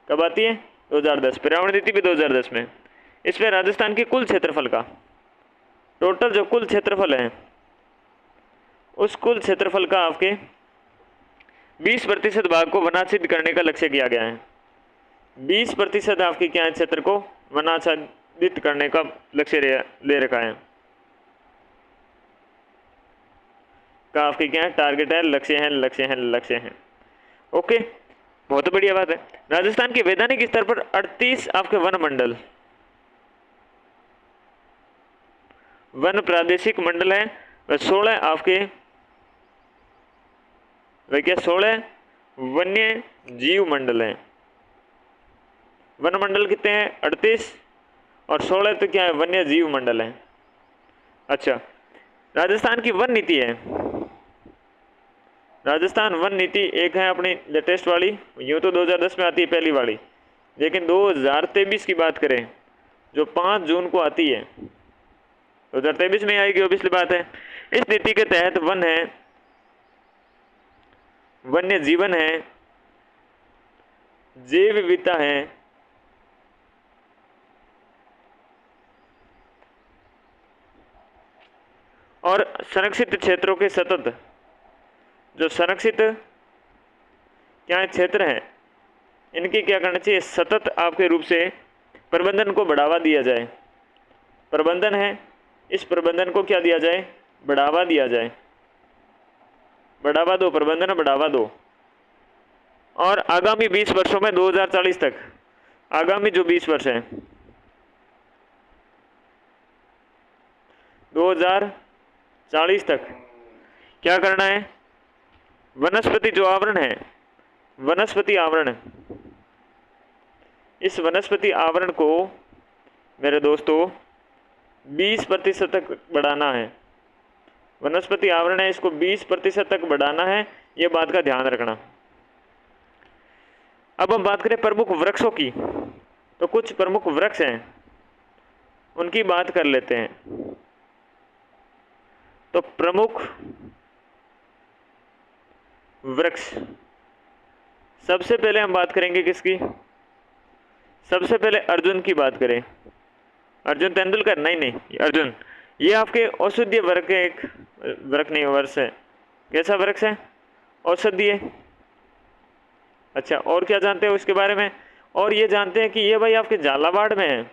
[SPEAKER 1] कब आती है? 2010। पर्यावरण नीति भी 2010 में। इसमें राजस्थान के कुल क्षेत्रफल का, टोटल जो कुल क्षेत्रफल है, उस कुल क्षेत्रफल का आपके 20% भाग को वनाच्छिद्द करने का लक्ष्य किया गया है। 20% आपके क्या है? क्षेत्र को वनाच्छादित करने का लक्ष्य ले रखा है, का आपके क्या है? टारगेट है, लक्ष्य है, लक्ष्य है, लक्ष्य है। ओके, बहुत बढ़िया बात है। राजस्थान के वैधानिक स्तर पर 38 आपके वन मंडल, वन प्रादेशिक मंडल है, व 16 आपके वे क्या? 16 वन्य जीव मंडल है। वन मंडल कितने हैं? 38, और 16 तो क्या है? वन्य जीव मंडल है। अच्छा, राजस्थान की वन नीति है, राजस्थान वन नीति एक है अपनी लेटेस्ट वाली, यूँ तो 2010 में आती है पहली वाली, लेकिन 2023 की बात करें जो 5 जून को आती है, 2023 में आएगी, पिछली बात है। इस नीति के तहत वन है, वन्य जीवन है, जैव विविधता है, और संरक्षित क्षेत्रों के सतत, जो संरक्षित क्या क्षेत्र हैं, इनकी क्या करना चाहिए? सतत आपके रूप से प्रबंधन को बढ़ावा दिया जाए। प्रबंधन है, इस प्रबंधन को क्या दिया जाए? बढ़ावा दिया जाए। बढ़ावा दो, प्रबंधन बढ़ावा दो। और आगामी 20 वर्षों में 2040 तक, आगामी जो 20 वर्ष हैं, 2040 तक क्या करना है? वनस्पति जो आवरण है, वनस्पति आवरण, इस वनस्पति आवरण को मेरे दोस्तों 20% तक बढ़ाना है। वनस्पति आवरण है, इसको 20% तक बढ़ाना है, ये बात का ध्यान रखना। अब हम बात करें प्रमुख वृक्षों की, तो कुछ प्रमुख वृक्ष हैं, उनकी बात कर लेते हैं। तो प्रमुख वृक्ष, सबसे पहले हम बात करेंगे किसकी? सबसे पहले अर्जुन की बात करें। अर्जुन तेंदुलकर? नहीं, अर्जुन, ये आपके औषधीय वर्ग के एक वृक्ष नहीं, वर्ष है। कैसा वृक्ष है? औषधीय। अच्छा, और क्या जानते हो इसके बारे में? और ये जानते हैं कि ये भाई आपके झालावाड़ में है,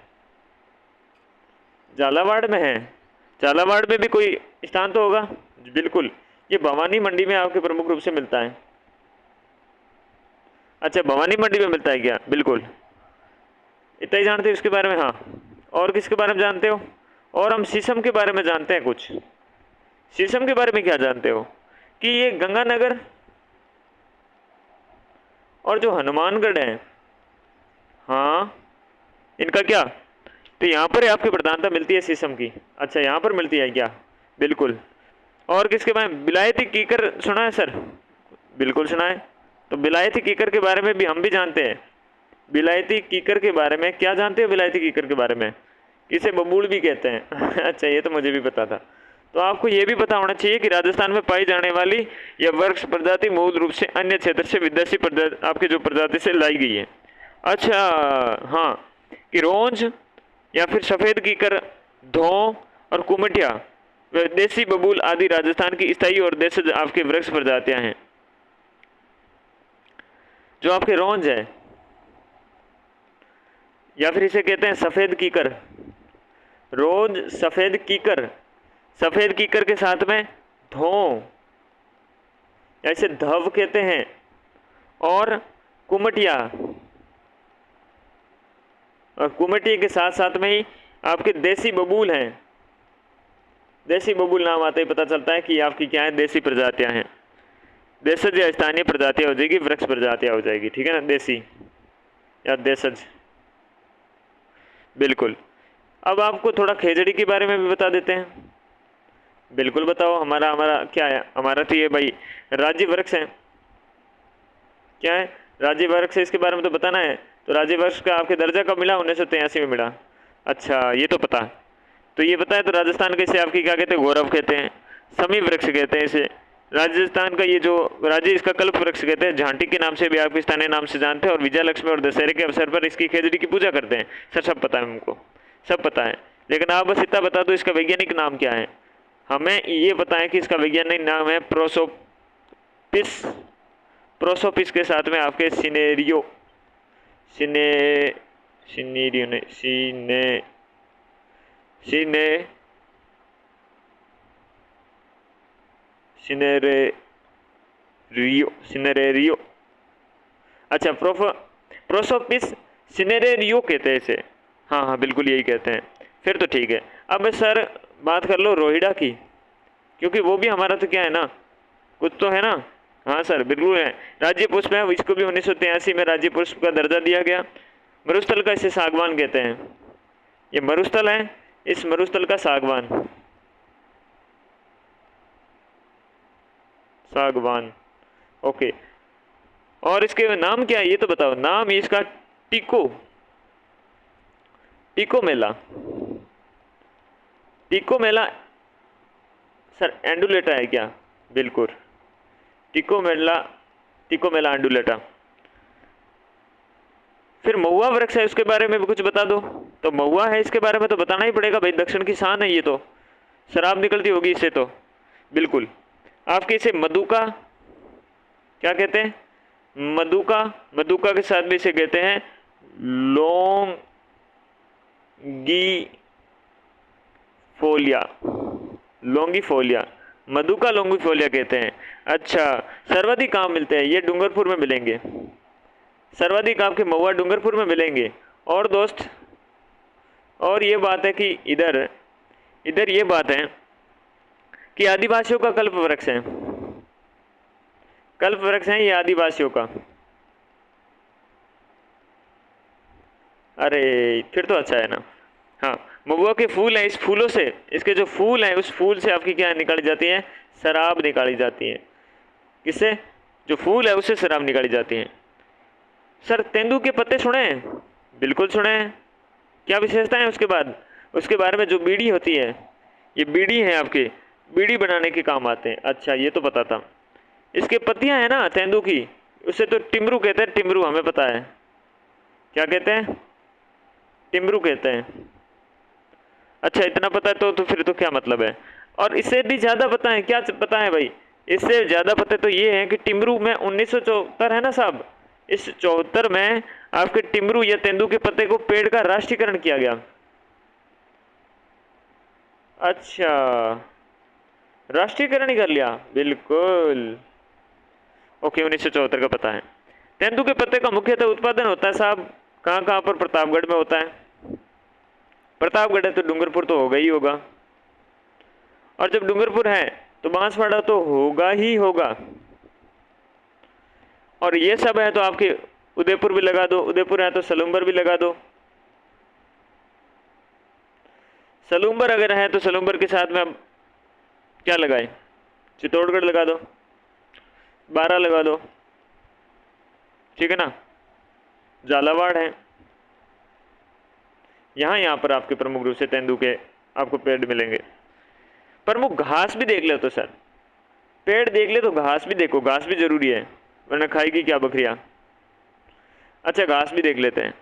[SPEAKER 1] झालावाड़ में है। झालावाड़ में भी कोई स्थान तो होगा? बिल्कुल, ये भवानी मंडी में आपके प्रमुख रूप से मिलता है। अच्छा, भवानी मंडी में मिलता है क्या? बिल्कुल, इतना ही जानते हो इसके बारे में। हाँ, और किसके बारे में जानते हो? और हम शीशम के बारे में जानते हैं कुछ। शीशम के बारे में क्या जानते हो कि ये गंगानगर और जो हनुमानगढ़ है, हाँ इनका क्या, तो यहाँ पर आपकी प्रधानता मिलती है शीशम की। अच्छा यहाँ पर मिलती है क्या, बिल्कुल। और किसके बारे में, बिलायती कीकर सुना है सर, बिल्कुल सुना है। तो बिलायती कीकर के बारे में भी हम भी जानते हैं। बिलायती कीकर के बारे में क्या जानते हो, बिलायती कीकर के बारे में इसे बबूल भी कहते हैं अच्छा ये तो मुझे भी पता था। तो आपको ये भी पता होना चाहिए कि राजस्थान में पाई जाने वाली यह वृक्ष प्रजाति मूल रूप से अन्य क्षेत्र से विदेशी प्रजाति आपके जो प्रजाति से लाई गई है। अच्छा हाँ, कि रोंज या फिर सफ़ेद कीकर, धौ और कुमटिया व देसी बबूल आदि राजस्थान की स्थायी और देशज आपके वृक्ष प्रजातियां हैं। जो आपके रोंज है या फिर इसे कहते हैं सफ़ेद कीकर, रोज सफ़ेद कीकर, सफ़ेद कीकर के साथ में धौ, ऐसे धव कहते हैं, और कुमटिया, और कुमटिया के साथ साथ में ही आपके देसी बबूल हैं। देसी बबूल नाम आते ही पता चलता है कि आपकी क्या है, देसी प्रजातियां हैं। देशज या स्थानीय प्रजातियां हो जाएगी, वृक्ष प्रजातियां हो जाएगी, ठीक है ना, देसी या देशज, बिल्कुल। अब आपको थोड़ा खेजड़ी के बारे में भी बता देते हैं। बिल्कुल बताओ, हमारा हमारा क्या है, हमारा तो ये भाई राज्य वृक्ष है। क्या है, राज्य वृक्ष है, इसके बारे में तो बताना है। तो राज्य वृक्ष का आपके दर्जा कब मिला, 1983 में मिला। अच्छा ये तो पता, तो ये पता है। तो राजस्थान के इसे आपकी क्या कहते हैं, गौरव कहते हैं, समी वृक्ष कहते हैं इसे। राजस्थान का ये जो राज्य, इसका कल्प वृक्ष कहते हैं। झांटी के नाम से भी आपके स्थानीय नाम से जानते हैं। और विजय लक्ष्मी और दशहरे के अवसर पर इसकी खेजड़ी की पूजा करते हैं। सर सब पता है हमको, सब पता है, लेकिन आप बस इतना बता दो इसका वैज्ञानिक नाम क्या है। हमें ये पता है कि इसका वैज्ञानिक नाम है प्रोसोपिस। प्रोसोपिस के साथ में आपके सिनेरियो, सिनेरियो ने सिनेरेरियो, अच्छा प्रोसोपिस सिनेरेरियो कहते हैं इसे। हाँ हाँ बिल्कुल यही कहते हैं, फिर तो ठीक है। अब सर बात कर लो रोहिड़ा की, क्योंकि वो भी हमारा तो क्या है ना, कुछ तो है ना। हाँ सर बिल्कुल है, राज्य पुष्प है, इसको भी 1983 में राज्य पुष्प का दर्जा दिया गया। मरुस्थल का इसे सागवान कहते हैं। ये मरुस्थल है, इस मरुस्थल का सागवान, सागवान, ओके। और इसके नाम क्या है ये तो बताओ, नाम इसका टिको, टिको मेला, टिको मेला सर एंडुलेटा है क्या, बिल्कुल टिको मेला, टिको मेला एंडुलेटा। फिर महुआ वृक्ष है, उसके बारे में भी कुछ बता दो। तो महुआ है, इसके बारे में तो बताना ही पड़ेगा भाई, दक्षिण की शान है ये तो, शराब निकलती होगी इससे तो, बिल्कुल। आपके इसे मधुका क्या कहते हैं, मधुका, मधुका के साथ भी इसे कहते हैं लोंगीफोलिया, लोंगीफोलिया, मधुका लोंगीफोलिया कहते हैं। अच्छा सर्वाधिक कहाँ मिलते हैं, ये डूंगरपुर में मिलेंगे, सर्वाधिक आपके महुआ डूंगरपुर में मिलेंगे। और दोस्त और ये बात है कि इधर ये बात है कि आदिवासियों का कल्प वृक्ष है, कल्प वृक्ष है ये आदिवासियों का। अरे फिर तो अच्छा है ना। हाँ महुआ के फूल हैं, इस फूलों से, इसके जो फूल हैं उस फूल से आपकी क्या निकाली जाती है, शराब निकाली जाती है। किससे, जो फूल है उससे शराब निकाली जाती है। सर तेंदू के पत्ते सुने हैं, बिल्कुल सुने हैं। क्या विशेषता है उसके बाद, उसके बारे में, जो बीड़ी होती है, ये बीड़ी है आपके, बीड़ी बनाने के काम आते हैं। अच्छा ये तो पता था। इसके पत्तियां हैं ना तेंदू की, उसे तो टिमरू कहते हैं, टिमरू हमें पता है, क्या कहते हैं, टिमरू कहते हैं। अच्छा इतना पता है तो फिर तो क्या मतलब है। और इससे भी ज़्यादा पता है, क्या पता है भाई, इससे ज़्यादा पता तो ये है कि टिमरू में 1974 है ना साहब, इस 74 में आपके टिमरू या तेंदू के पत्ते को पेड़ का राष्ट्रीयकरण किया गया। अच्छा राष्ट्रीयकरण ही कर लिया, बिल्कुल ओके, 1974 का पता है। तेंदू के पत्ते का मुख्यतः उत्पादन होता है साहब कहाँ कहाँ पर, प्रतापगढ़ में होता है, प्रतापगढ़ है तो डूंगरपुर तो होगा ही होगा, और जब डूंगरपुर है तो बांसवाड़ा तो होगा ही होगा, और ये सब है तो आपके उदयपुर भी लगा दो, उदयपुर है तो सलूम्बर भी लगा दो। सलूम्बर अगर है तो सलूम्बर के साथ में अब क्या लगाए, चित्तौड़गढ़ लगा दो, बारा लगा दो, ठीक है ना, झालावाड़ है। यहाँ पर आपके प्रमुख रूप से तेंदू के आपको पेड़ मिलेंगे। प्रमुख घास भी देख ले तो सर, पेड़ देख ले तो घास भी देखो, घास भी जरूरी है, वरना खाएगी क्या बकरियां। अच्छा घास भी देख लेते हैं।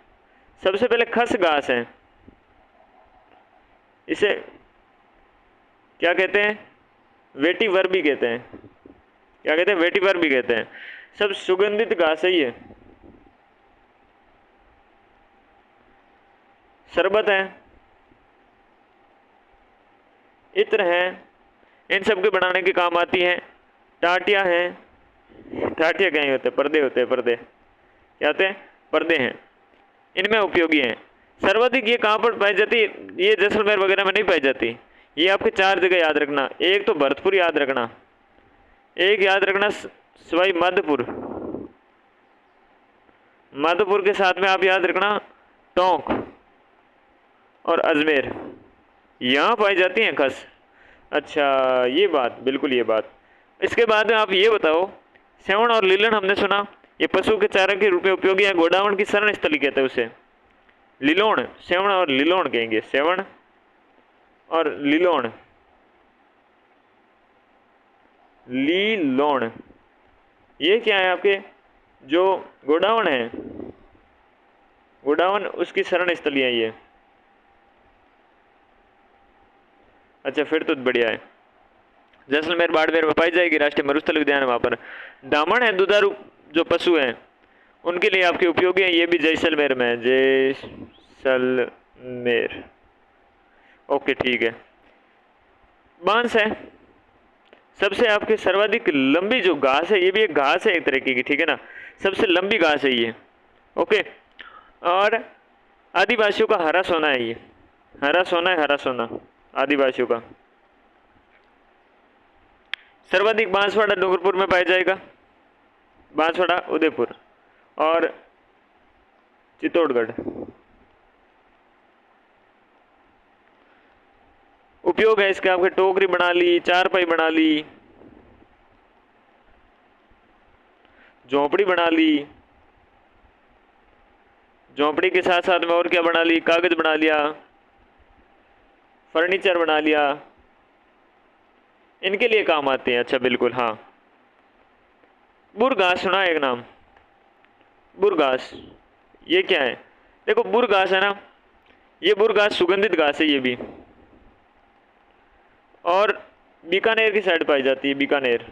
[SPEAKER 1] सबसे पहले खस घास है, इसे क्या कहते हैं, वेटीवर भी कहते हैं। क्या कहते हैं, वेटीवर भी कहते हैं। सब सुगंधित घास है ये। शरबत है, इत्र है, इन सब के बनाने के काम आती है। टाटिया है, टाटिया कहीं होते हैं, पर्दे होते हैं, पर्दे क्या होते हैं, पर्दे हैं, इनमें उपयोगी हैं। सर्वाधिक ये कहाँ पर पाई जाती है, ये जैसलमेर वगैरह में नहीं पाई जाती। ये आपके 4 जगह याद रखना, एक तो भरतपुर याद रखना, एक याद रखना सवाई माधोपुर, माधोपुर के साथ में आप याद रखना टोंक और अजमेर, यहाँ पाई जाती हैं खस। अच्छा ये बात, बिल्कुल ये बात। इसके बाद आप ये बताओ, सेवण और लीलन हमने सुना, ये पशु के चारा के रूप में उपयोगी है। गोडावण की शरण स्थली कहते हैं उसे, लिलोण, सेवण और लिलोण कहेंगे, सेवण और लिलोण, लीलोण। ये क्या है आपके, जो गोडावण है, गोडावण उसकी शरण स्थली है ये। अच्छा फिर तो बढ़िया है। जैसलमेर बाड़मेर में पाई जाएगी, राष्ट्रीय मरुस्थल उद्यान है वहाँ पर। दामन है, दुधारू जो पशु हैं उनके लिए आपके उपयोगी है, ये भी जैसलमेर में है, जैसलमेर। ओके ठीक है। बांस है, सबसे आपके सर्वाधिक लंबी जो घास है, ये भी एक घास है एक तरीके की, ठीक है ना, सबसे लंबी घास है ये। ओके, और आदिवासियों का हरा सोना है ये, हरा सोना है, हरा सोना आदिवासियों का। सर्वाधिक बांसवाड़ा डूंगरपुर में पाया जाएगा, बांसवाड़ा, उदयपुर और चित्तौड़गढ़। उपयोग है इसका आपके, टोकरी बना ली, चारपाई बना ली, झोंपड़ी बना ली, झोंपड़ी के साथ साथ में और क्या बना ली, कागज बना लिया, फर्नीचर बना लिया, इनके लिए काम आते हैं। अच्छा बिल्कुल हाँ। बुरघास सुना एक नाम, बुरघास, ये क्या है, देखो बुरघास है ना, ये बुरघास सुगंधित घास है ये भी, और बीकानेर की साइड पाई जाती है, बीकानेर।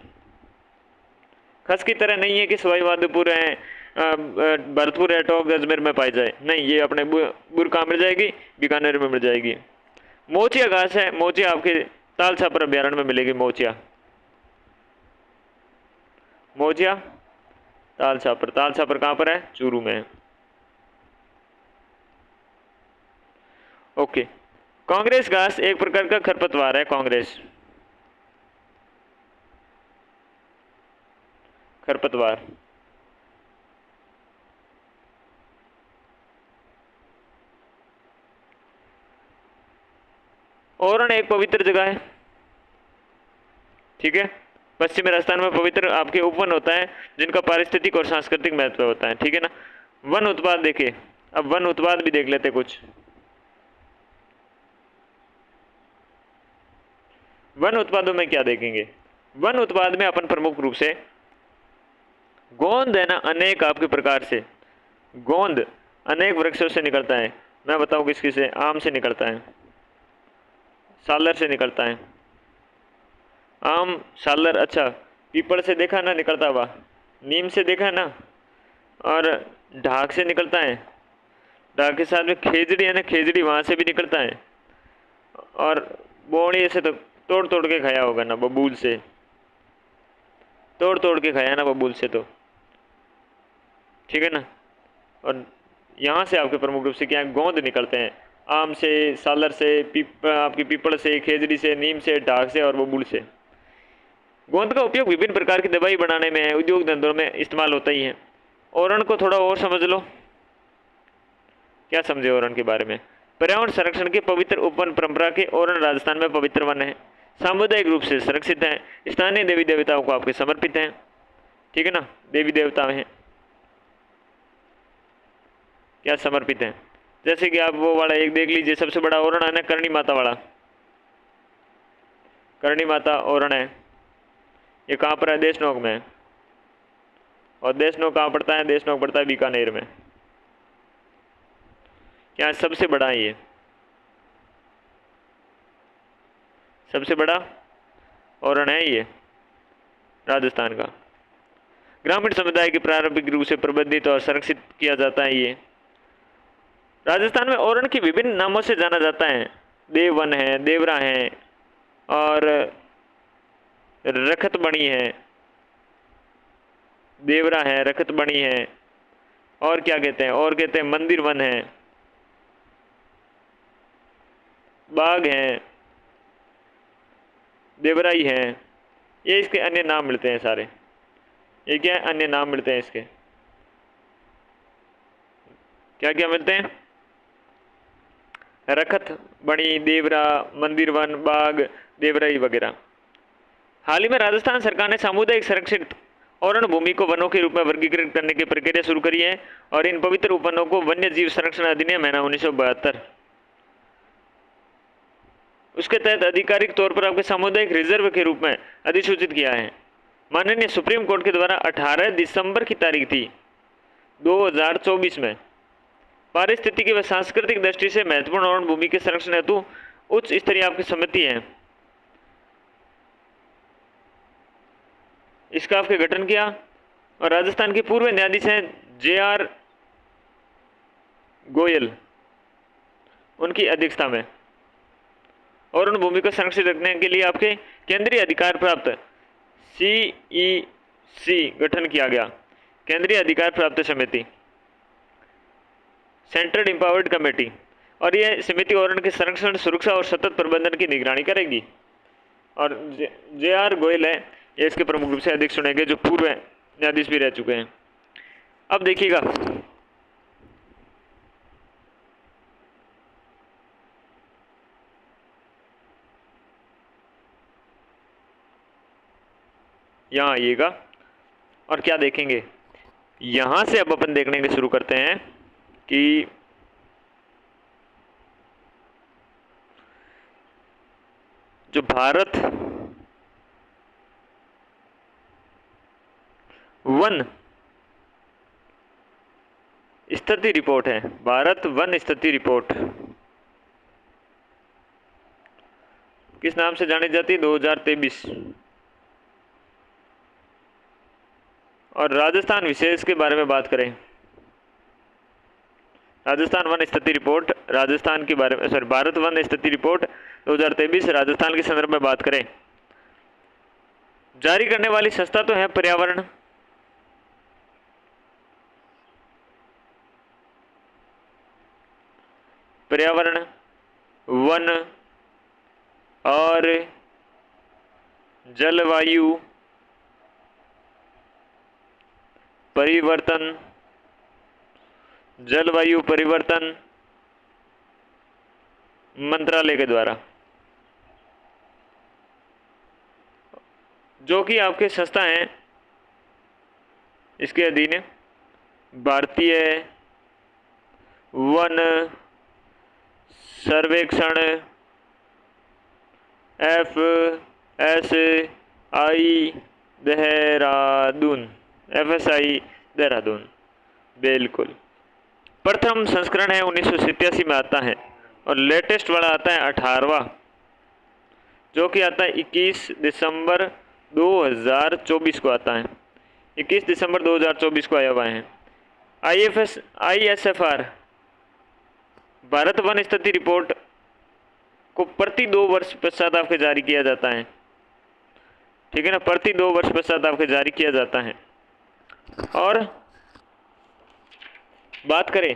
[SPEAKER 1] खस की तरह नहीं है कि सवाई माधोपुर है, भरतपुर है, टोंक अजमेर में पाई जाए, नहीं, ये अपने बुर कहाँ मिल जाएगी, बीकानेर में मिल जाएगी। मोचिया घास है, मोचिया आपके ताल छापर अभ्यारण्य में मिलेगी, मोचिया, मोचिया ताल छापर, ताल छापर कहाँ पर है, चूरू में। ओके, कांग्रेस घास एक प्रकार का खरपतवार है, कांग्रेस खरपतवार। ओरण एक पवित्र जगह है, ठीक है, पश्चिमी राजस्थान में पवित्र आपके उपवन होता है जिनका पारिस्थितिक और सांस्कृतिक महत्व होता है, ठीक है ना। वन उत्पाद देखे, अब वन उत्पाद भी देख लेते कुछ। वन उत्पादों में क्या देखेंगे, वन उत्पाद में अपन प्रमुख रूप से गोंद है ना, अनेक आपके प्रकार से गोंद अनेक वृक्षों से निकलता है। मैं बताऊं किस से, आम से निकलता है, सालर से निकलता है, आम सालर। अच्छा पीपल से देखा ना निकलता हुआ, नीम से देखा ना, और ढाक से निकलता है, ढाक के साथ में खेजड़ी है ना, खेजड़ी वहाँ से भी निकलता है, और बोणी से तो तोड़ तोड़ के खाया होगा ना, बबूल से तोड़ तोड़ के खाया ना, बबूल से तो, ठीक है ना। और यहाँ से आपके प्रमुख रूप से क्या है, गोंद निकलते हैं, आम से, सालर से, आपकी पीपल से, खेजड़ी से, नीम से, ढाक से और बबूल से। गोंद का उपयोग विभिन्न प्रकार की दवाई बनाने में, उद्योग धंधों में इस्तेमाल होता ही है। ओरण को थोड़ा और समझ लो, क्या समझे ओरण के बारे में। पर्यावरण संरक्षण की पवित्र उपवन परंपरा के ओरण राजस्थान में पवित्र वन है, सामुदायिक रूप से सुरक्षित हैं, स्थानीय देवी देवताओं को आपके समर्पित हैं। ठीक है ना, देवी देवता हैं क्या समर्पित हैं। जैसे कि आप वो वाला एक देख लीजिए, सबसे बड़ा ओरण है ना करणी माता वाला, करणी माता ओरण है। ये कहाँ पर है, देशनोक में। और देशनोक कहाँ पड़ता है, देशनोक पड़ता है बीकानेर में। क्या सबसे बड़ा है ये, सबसे बड़ा ओरण है ये राजस्थान का। ग्रामीण समुदाय के प्रारंभिक रूप से प्रबंधित और संरक्षित किया जाता है ये। राजस्थान में ओरण की विभिन्न नामों से जाना जाता है। देववन है, देवरा है और रखतबणी है, देवरा है, रखतबणी है और क्या कहते हैं, और कहते हैं मंदिर वन है, बाग है, देवराई है। ये इसके अन्य नाम मिलते हैं सारे। ये क्या है, अन्य नाम मिलते हैं इसके। क्या क्या मिलते हैं, रखत बणी, देवरा, मंदिर वन, बाग, देवराई वगैरह। हाल ही में राजस्थान सरकार ने सामुदायिक संरक्षित ओरण भूमि को वनों के रूप में वर्गीकृत करने की प्रक्रिया शुरू करी है और इन पवित्र उपवनों को वन्य जीव संरक्षण अधिनियम है ना 1972, उसके तहत आधिकारिक तौर पर आपके सामुदायिक रिजर्व के रूप में अधिसूचित किया है। माननीय सुप्रीम कोर्ट के द्वारा 18 दिसंबर की तारीख थी 2024 में पारिस्थितिकी व सांस्कृतिक दृष्टि से महत्वपूर्ण ओरण भूमि के संरक्षण हेतु उच्च स्तरीय आपकी समिति है, इसका आपके गठन किया और राजस्थान के पूर्व न्यायाधीश हैं JR गोयल, उनकी अध्यक्षता में ओरण भूमि को संरक्षित रखने के लिए आपके केंद्रीय अधिकार प्राप्त CEC गठन किया गया, केंद्रीय अधिकार प्राप्त समिति, सेंट्रल एम्पावर्ड कमेटी। और यह समिति ओरण के संरक्षण, सुरक्षा और सतत प्रबंधन की निगरानी करेगी। और JR गोयल है ये इसके प्रमुख रूप से अध्यक्ष चुनेंगे, जो पूर्व न्यायाधीश भी रह चुके हैं। अब देखिएगा, यहाँ आइएगा और क्या देखेंगे, यहाँ से अब अपन देखने के शुरू करते हैं कि जो भारत वन स्थिति रिपोर्ट है, भारत वन स्थिति रिपोर्ट किस नाम से जानी जाती है, 2023। और राजस्थान विशेष के बारे में बात करें, राजस्थान वन स्थिति रिपोर्ट राजस्थान के बारे में, सॉरी, भारत वन स्थिति रिपोर्ट 2023 राजस्थान के संदर्भ में बात करें। जारी करने वाली संस्था तो है पर्यावरण, पर्यावरण, वन और जलवायु परिवर्तन, जलवायु परिवर्तन मंत्रालय के द्वारा, जो कि आपके संस्था हैं इसके अधीन है भारतीय वन सर्वेक्षण FSI देहरादून, FSI देहरादून, बिल्कुल। प्रथम संस्करण है 1987 में आता है और लेटेस्ट वाला आता है 18वां, जो कि आता है 21 दिसंबर 2024 को आता है, 21 दिसंबर 2024 को आया हुआ है। ISFR भारत वन स्थिति रिपोर्ट को प्रति 2 वर्ष पश्चात आपके जारी किया जाता है, ठीक है ना, प्रति 2 वर्ष पश्चात आपके जारी किया जाता है। और बात करें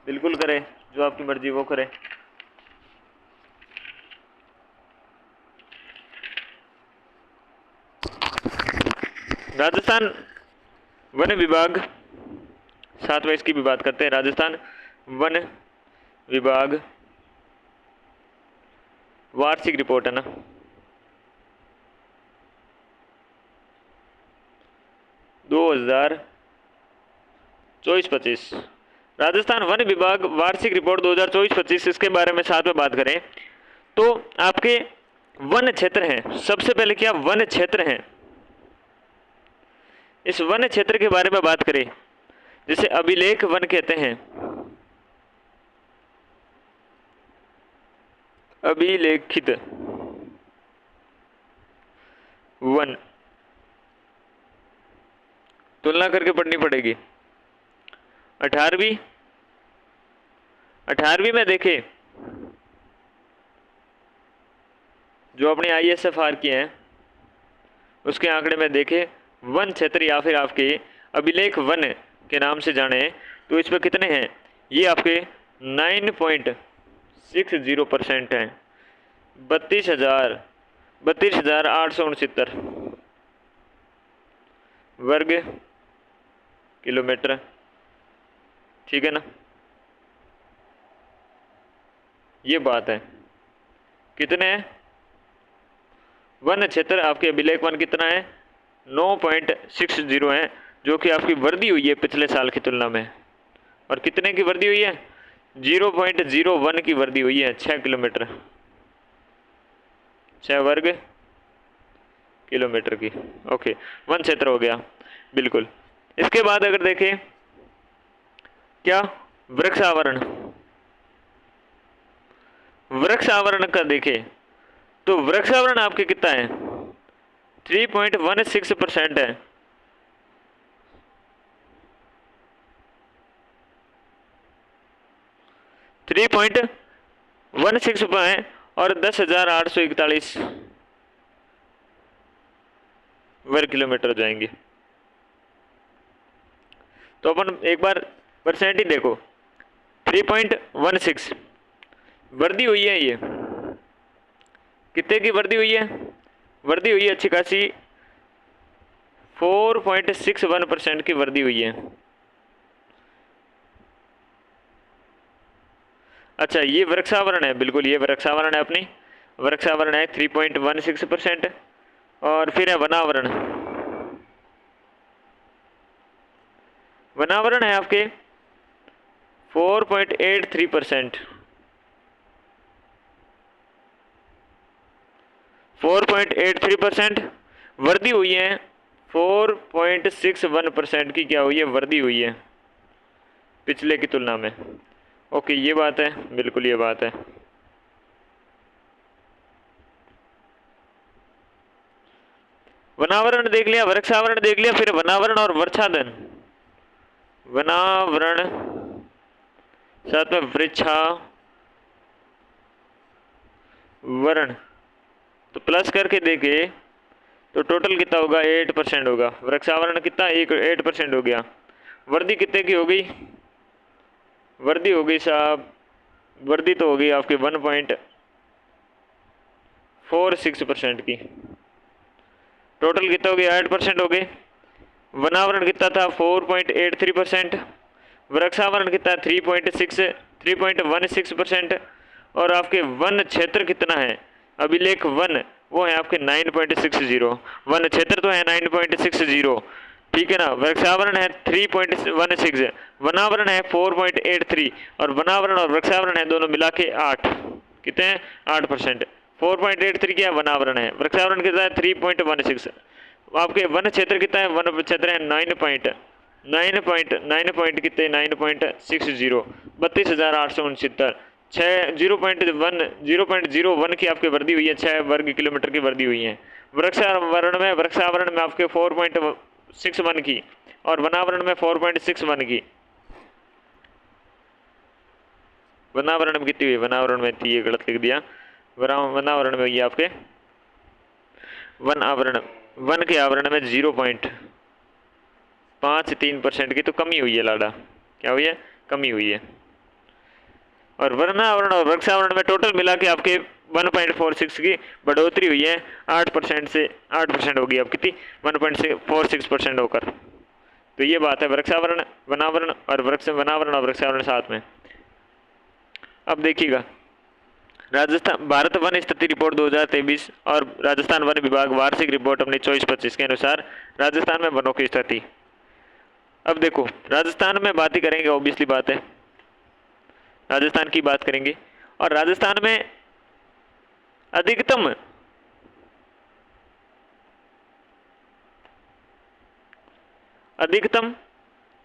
[SPEAKER 1] बिल्कुल करें, जो आपकी मर्जी वो करें। राजस्थान वन विभाग, साथ में इसकी भी बात करते हैं। राजस्थान वन विभाग वार्षिक रिपोर्ट है ना, दो हजार 24-25, राजस्थान वन विभाग वार्षिक रिपोर्ट 2024-25, इसके बारे में साथ में बात करें तो आपके वन क्षेत्र हैं। सबसे पहले क्या वन क्षेत्र हैं, इस वन क्षेत्र के बारे में बात करें, जिसे अभिलेख वन कहते हैं। अभिलेखित वन, तुलना करके पढ़नी पड़ेगी। 18वीं में देखें, जो अपने ISFR की हैं उसके आंकड़े में देखें, वन क्षेत्र या फिर आपके अभिलेख वन के नाम से जाने तो इस पर कितने हैं, ये आपके 9.60% हैं, 32,869 वर्ग किलोमीटर, ठीक है ना। ये बात है, कितने हैं वन क्षेत्र आपके अभिलेख वन, कितना है 9.60 है, जो कि आपकी वृद्धि हुई है पिछले साल की तुलना में। और कितने की वृद्धि हुई है, 0.01 की वृद्धि हुई है, 6 किलोमीटर, 6 वर्ग किलोमीटर की। ओके, वन क्षेत्र हो गया, बिल्कुल। इसके बाद अगर देखें क्या वृक्षावरण, वृक्षावरण का देखें तो वृक्षावरण आपके कितना है, 3.16% है। थ्री पॉइंट 16 है और 10,841 वर्ग किलोमीटर जाएंगे। तो अपन एक बार परसेंट ही देखो, 3.16 वृद्धि हुई है, ये कितने की वृद्धि हुई है, वृद्धि हुई है अच्छी खासी, 4.61% की वृद्धि हुई है। अच्छा, ये वृक्षावरण है, बिल्कुल ये वृक्षावरण है, अपनी वृक्षावरण है 3.16%। और फिर है वनावरण, वनावरण है आपके 4.83%, 4.83% वृद्धि हुई है, 4.61% की क्या हुई है, वृद्धि हुई है पिछले की तुलना में। ओके, ये बात है, बिल्कुल ये बात है। वनावरण देख लिया, वृक्षावरण देख लिया, फिर वनावरण और वर्षाधन, वनावरण साथ में वृक्षावरण, तो प्लस करके देखे तो टोटल कितना होगा, 8% होगा। वृक्षावरण कितना, 8% हो गया। वृद्धि कितने की हो गई, वृद्धि हो गई साहब, वृद्धि तो हो गई आपकी 1.46% की। टोटल कितना हो गया, 8% हो गए। वनावरण कितना था, 4.83%, वृक्षावरण कितना 3.16% और आपके वन क्षेत्र कितना है, अभिलेख वन, वो है आपके 9.60। वन क्षेत्र तो है 9.60, ठीक है ना। वृक्षावरण है 3.16, वनावरण है 4.83 और वनावरण और वृक्षावरण है दोनों मिला के 8, कितने हैं 8%। 4.83 क्या वनावरण है, वृक्षावरण कितना है 3.16। आपके वन क्षेत्र कितना है, वन क्षेत्र है 9 पॉइंट कितने 9.60, 32,869, 0.01 की आपकी वृद्धि हुई है, 6 वर्ग किलोमीटर की वृद्धि हुई है। वृक्षावरण में आपके 4.61 की और वनावरण में 4.61 की। वनावरण में कितनी हुई, वनावरण में थी, ये गलत लिख दिया, वनावरण में हुई आपके वन के आवरण में 0.53% की तो कमी हुई है लाडा, क्या हुई है, कमी हुई है। और वनावरण और वृक्षावरण में टोटल मिला के आपके 1.46 की बढ़ोतरी हुई है, 8% से 8% होगी अब कितनी, 1.46% होकर। तो ये बात है वृक्षावरण वनावरण और वनावरण और वृक्षावरण साथ में। अब देखिएगा राजस्थान भारत वन स्थिति रिपोर्ट 2023 और राजस्थान वन विभाग वार्षिक रिपोर्ट अपनी 24-25 के अनुसार राजस्थान में वनों की स्थिति। अब देखो राजस्थान में बात ही करेंगे, ऑब्वियसली बात है राजस्थान की बात करेंगे, और राजस्थान में अधिकतम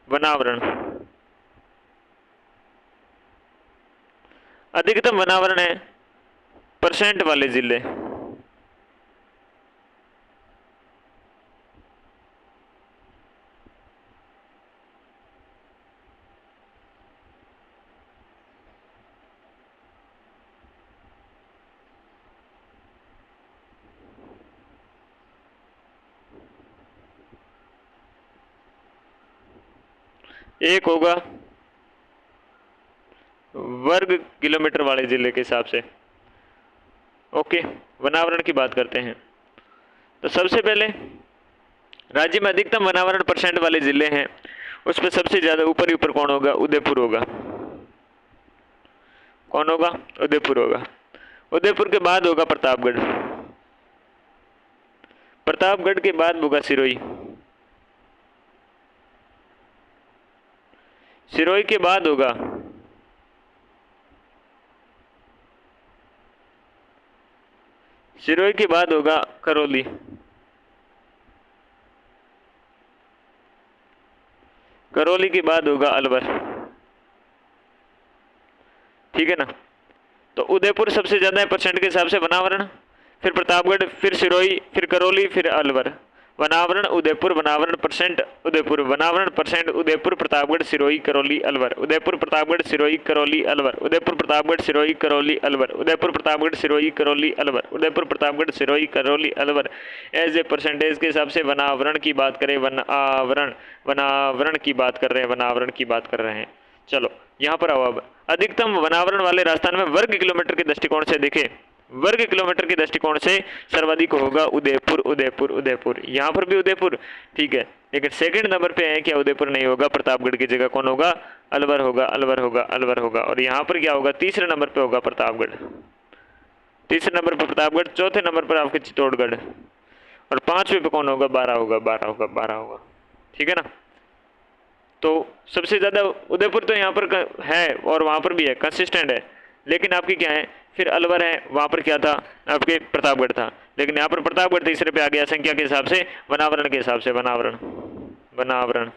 [SPEAKER 1] वनावरण है परसेंट वाले जिले। एक होगा वर्ग किलोमीटर वाले जिले के हिसाब से। ओके, वनावरण की बात करते हैं। तो सबसे पहले राज्य में अधिकतम वनावरण परसेंट वाले जिले हैं, उस पर सबसे ज्यादा ऊपर ही ऊपर कौन होगा, उदयपुर होगा। कौन होगा, उदयपुर होगा। उदयपुर के बाद होगा प्रतापगढ़, प्रतापगढ़ के बाद होगा सिरोही, सिरोही के बाद होगा सिरोही के बाद होगा करौली, करौली के बाद होगा अलवर। ठीक है ना। तो उदयपुर सबसे ज्यादा है परसेंट के हिसाब से वनावरण, फिर प्रतापगढ़, फिर सिरोही, फिर करौली, फिर अलवर। वनावरण उदयपुर, वनावरण परसेंट उदयपुर, वनावरण percent Udaipur, Pratapgarh, Sirohi, Karauli, Alwar. Udaipur, Pratapgarh, Sirohi, Karauli, Alwar. Udaipur, Pratapgarh, Sirohi, Karauli, Alwar. Udaipur, Pratapgarh, Sirohi, Karauli, Alwar. Udaipur, Pratapgarh, Sirohi, Karauli, Alwar. As a percentage के हिसाब से वनावरण की बात करें, वनावरण की बात कर रहे हैं, वनावरण की बात कर रहे हैं। चलो यहाँ पर आओ। अब अधिकतम वनावरण वाले राजस्थान में वर्ग किलोमीटर के दृष्टिकोण से देखें, वर्ग किलोमीटर के दृष्टिकोण से सर्वाधिक होगा उदयपुर, उदयपुर, उदयपुर। यहाँ पर भी उदयपुर, ठीक है, लेकिन सेकंड नंबर पे है क्या, उदयपुर नहीं होगा, प्रतापगढ़ की जगह कौन होगा, अलवर होगा, अलवर होगा, अलवर होगा। और यहाँ पर क्या होगा, तीसरे नंबर पे होगा प्रतापगढ़, तीसरे नंबर पर प्रतापगढ़, चौथे नंबर पर आपके चित्तौड़गढ़, और पांचवें पे कौन होगा, 12 होगा, 12 होगा, 12 होगा। ठीक है ना। तो सबसे ज्यादा उदयपुर तो यहाँ पर है और वहां पर भी है, कंसिस्टेंट है। लेकिन आपकी क्या है, फिर अलवर है, वहां पर क्या था, आपके प्रतापगढ़ था, लेकिन यहाँ पर प्रतापगढ़ तीसरे पे आ गया संख्या के हिसाब से, वनावरण के हिसाब से, वनावरण, वनावरण।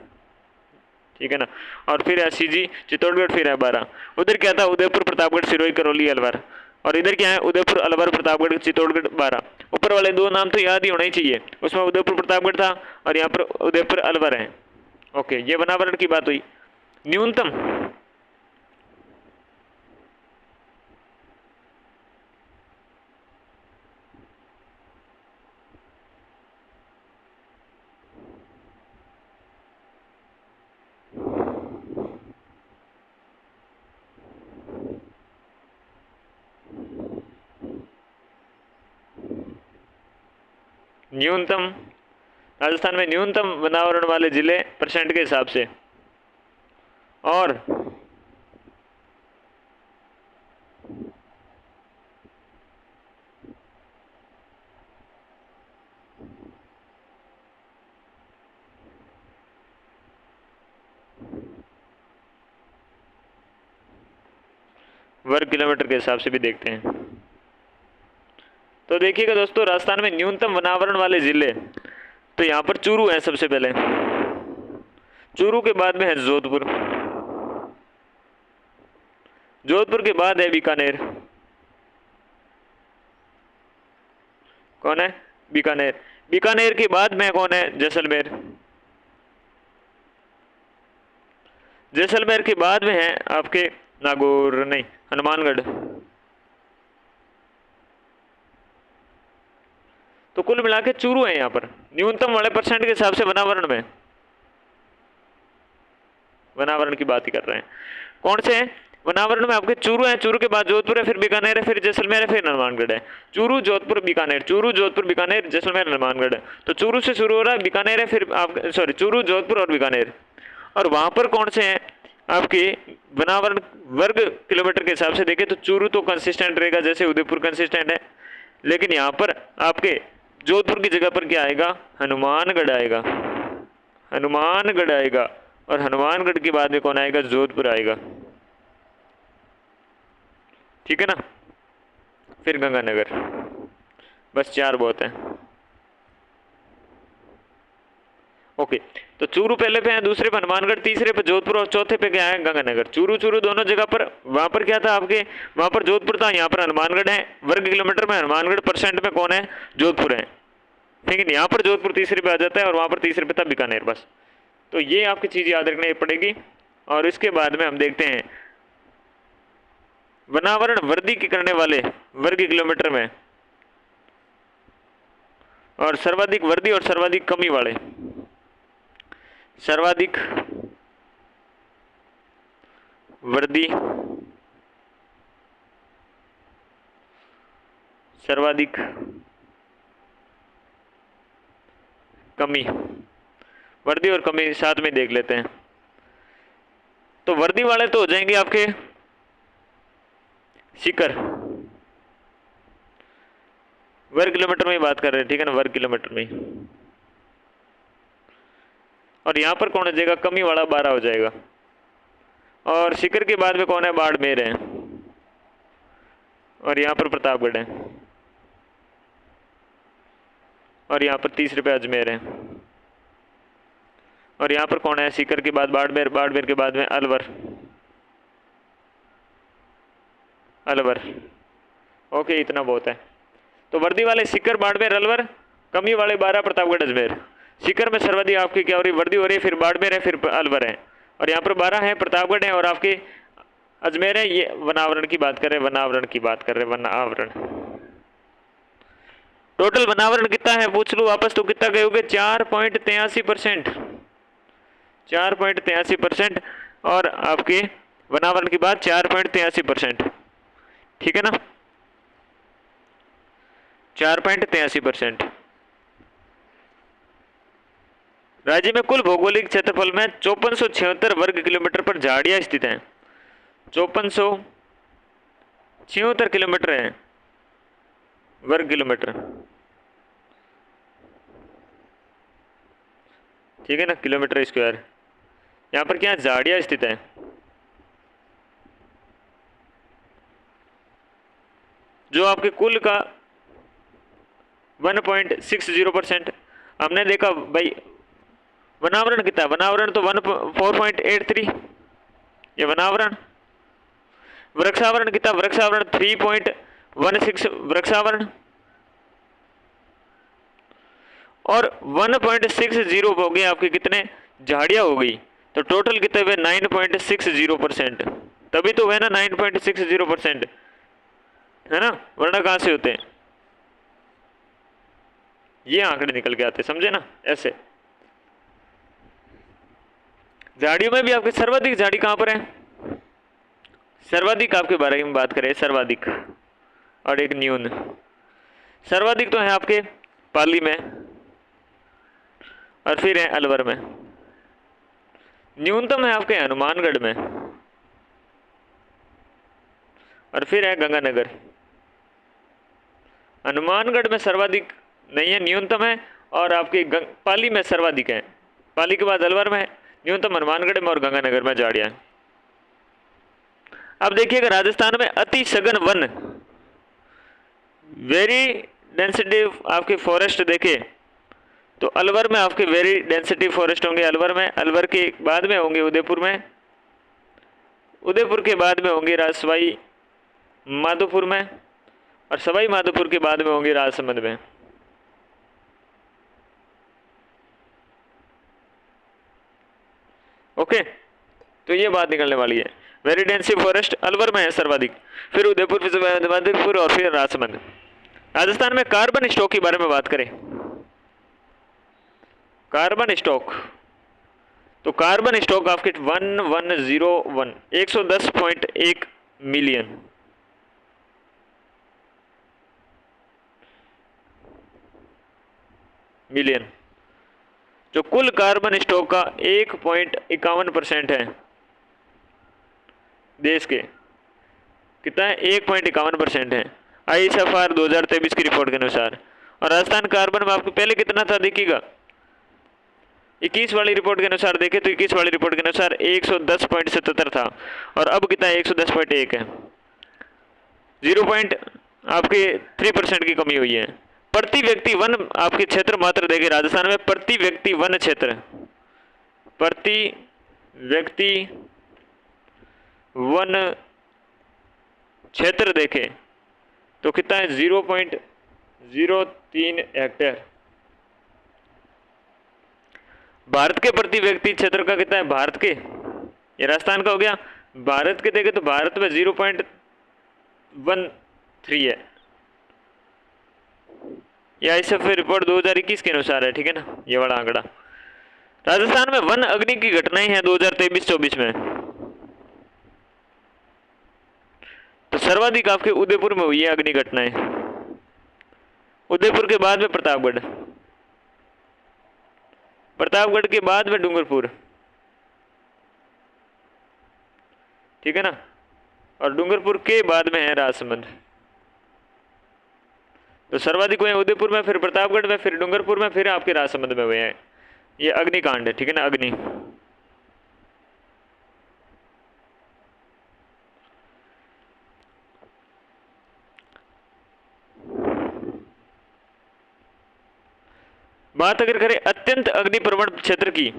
[SPEAKER 1] ठीक है ना। और फिर है सीजी चित्तौड़गढ़, फिर है 12। उधर क्या था, उदयपुर, प्रतापगढ़, सिरोही, करौली, अलवर। और इधर क्या है, उदयपुर, अलवर, प्रतापगढ़, चित्तौड़गढ़, 12। ऊपर वाले दो नाम तो याद ही होना ही चाहिए, उसमें उदयपुर प्रतापगढ़ था और यहाँ पर उदयपुर अलवर है। ओके, ये वनावरण की बात हुई। न्यूनतम न्यूनतम राजस्थान में न्यूनतम वनावरण वाले जिले परसेंट के हिसाब से, और वर्ग किलोमीटर के हिसाब से भी देखते हैं। तो देखिएगा दोस्तों, राजस्थान में न्यूनतम वनावरण वाले जिले, तो यहाँ पर चूरू है सबसे पहले, चूरू के बाद में है जोधपुर, जोधपुर के बाद है बीकानेर। कौन है, बीकानेर। बीकानेर के बाद में कौन है, जैसलमेर। जैसलमेर के बाद में है आपके नागौर, नहीं, हनुमानगढ़। तो कुल मिला के चूरू है यहाँ पर न्यूनतम वाले परसेंट के हिसाब से वनावरण में, वनावरण की बात ही कर रहे हैं। कौन से हैं, वनावरण में आपके चूरू है, चूरू के बाद जोधपुर है, फिर बीकानेर है, फिर जैसलमेर है, फिर हनुमानगढ़ है। चूरू जोधपुर बीकानेर, चूरू जोधपुर बीकानेर जैसलमेर हनुमानगढ़। तो चूरू से शुरू हो रहा है, बीकानेर है, फिर आप सॉरी चूरू जोधपुर और बीकानेर। और वहां पर कौन से हैं आपके वनावरण वर्ग किलोमीटर के हिसाब से देखें तो चूरू तो कंसिस्टेंट रहेगा, जैसे उदयपुर कंसिस्टेंट है, लेकिन यहाँ पर आपके जोधपुर की जगह पर क्या आएगा, हनुमानगढ़ आएगा, हनुमानगढ़ आएगा। और हनुमानगढ़ के बाद में कौन आएगा, जोधपुर आएगा। ठीक है ना। फिर गंगानगर, बस 4 बहुत है। ओके, तो चूरू पहले पे है, दूसरे पे हनुमानगढ़, तीसरे पे जोधपुर और चौथे पे क्या है, गंगानगर। चूरू चूरू दोनों जगह पर, वहां पर क्या था आपके, वहां पर जोधपुर था, यहाँ पर हनुमानगढ़ है। वर्ग किलोमीटर में हनुमानगढ़, परसेंट में कौन है, जोधपुर है। ठीक है, यहाँ पर जोधपुर तीसरे पे आ जाता है और वहां पर तीसरे पे था बीकानेर। बस तो ये आपकी चीज याद रखनी पड़ेगी। और इसके बाद में हम देखते हैं वनावरण वृद्धि की करने वाले वर्ग किलोमीटर में, और सर्वाधिक वृद्धि और सर्वाधिक कमी वाले, सर्वाधिक वृद्धि, सर्वाधिक कमी, वृद्धि और कमी साथ में देख लेते हैं। तो वृद्धि वाले तो हो जाएंगे आपके सीकर, वर्ग किलोमीटर में ही बात कर रहे हैं, ठीक है ना, वर्ग किलोमीटर में ही। और यहाँ पर कौन हो जाएगा, कमी वाला 12 हो जाएगा। और सीकर के बाद में कौन है, बाड़मेर है, और यहाँ पर प्रतापगढ़ है, और यहाँ पर तीसरे पे अजमेर है। और यहाँ पर कौन है, सीकर के बाद बाड़मेर, बाड़मेर के बाद में अलवर, अलवर। ओके, इतना बहुत है। तो वर्दी वाले सीकर, बाड़मेर, अलवर, कमी वाले 12 प्रतापगढ़, अजमेर। सीकर में सर्वाधिक आपकी क्या हो रही, वर्दी हो रही है, फिर बाड़मेर है, फिर अलवर है, और यहाँ पर 12 है, प्रतापगढ़ है, और आपके अजमेर है। ये वनावरण की बात कर रहे हैं, वनावरण की बात कर रहे हैं, वनावरण। टोटल वनावरण कितना है पूछ लो वापस, तो कितना कहोगे, 4.83%, 4.83%। और आपके वनावरण की बात 4.83%, ठीक है ना, 4.83%। राज्य में कुल भौगोलिक क्षेत्रफल में 5476 वर्ग किलोमीटर पर झाड़ियां स्थित हैं। 5476 किलोमीटर है, वर्ग किलोमीटर, ठीक है ना, किलोमीटर स्क्वायर। यहाँ पर क्या झाड़ियां स्थित हैं, जो आपके कुल का 1.60%। हमने देखा भाई वनावरण कितना, वनावरण तो 4.83, ये वनावरण। वृक्षावरण कितना, वृक्षावरण 3.16 वृक्षावरण, और 1.60 हो गए आपके कितने, झाड़ियां हो गई। तो टोटल कितने हुए, 9.60%। तभी तो हुए ना 9.60%, है ना, वरना कहां से होते हैं, ये आंकड़े निकल के आते, समझे ना, ऐसे। झाड़ियों में भी आपके सर्वाधिक झाड़ी कहां पर है, सर्वाधिक आपके बारे में बात करें, सर्वाधिक और एक न्यून। सर्वाधिक तो है आपके पाली में, और फिर है अलवर में। न्यूनतम है आपके हनुमानगढ़ में, और फिर है गंगानगर। हनुमानगढ़ में सर्वाधिक नहीं है, न्यूनतम है, और आपके पाली में सर्वाधिक है। पाली के बाद अलवर में है, न्यूनतम हनुमानगढ़ में और गंगानगर में झाड़ियां। अब देखिएगा राजस्थान में अति सघन वन, वेरी डेंसिटी आपके फॉरेस्ट देखे तो अलवर में आपके वेरी डेंसिटी फॉरेस्ट होंगे, अलवर में। अलवर के बाद में होंगे उदयपुर में, उदयपुर के बाद में होंगे सवाई माधोपुर में, और सवाई माधोपुर के बाद में होंगे राजसमंद में। ओके, तो ये बात निकलने वाली है। वेरी डेंसी फॉरेस्ट अलवर में है सर्वाधिक, फिर उदयपुर, फिर माधोपुर, और फिर राजसमंद। राजस्थान में कार्बन स्टॉक के बारे में बात करें, कार्बन स्टॉक तो कार्बन स्टॉक आपके 1101 110.1 मिलियन। जो कुल कार्बन स्टॉक का 1.51% है देश के, कितना है? 1.51% है ISFR 2023 की रिपोर्ट के अनुसार। और राजस्थान कार्बन में आपको पहले कितना था देखिएगा, 21 वाली रिपोर्ट के अनुसार देखें तो 21 वाली रिपोर्ट के अनुसार 110.77 था, और अब कितना है? 110.1 है। 0.3% की कमी हुई है। प्रति व्यक्ति वन आपके क्षेत्र मात्र देखे राजस्थान में, प्रति व्यक्ति वन क्षेत्र, प्रति व्यक्ति वन क्षेत्र देखें तो कितना है? 0.03 हेक्टेयर। भारत के प्रति व्यक्ति क्षेत्र का कितना है? भारत के, ये राजस्थान का हो गया। भारत के देखें तो भारत में 0.13 है। यह ISF रिपोर्ट 2021 के अनुसार है, ठीक है ना, ये वाला आंकड़ा। राजस्थान में वन अग्नि की घटनाएं हैं 2023-24 में, तो सर्वाधिक आपके उदयपुर में हुई है अग्नि घटनाएं। उदयपुर के बाद में प्रतापगढ़, प्रतापगढ़ के बाद में डूंगरपुर, ठीक है ना, और डूंगरपुर के बाद में है राजसमंद। तो सर्वाधिक हुए हैं उदयपुर में, फिर प्रतापगढ़ में, फिर डूंगरपुर में, फिर आपके राजसमंद में हुए हैं। ये अग्निकांड है, ठीक है ना, अग्नि। बात अगर करें अत्यंत अग्नि प्रवण क्षेत्र की,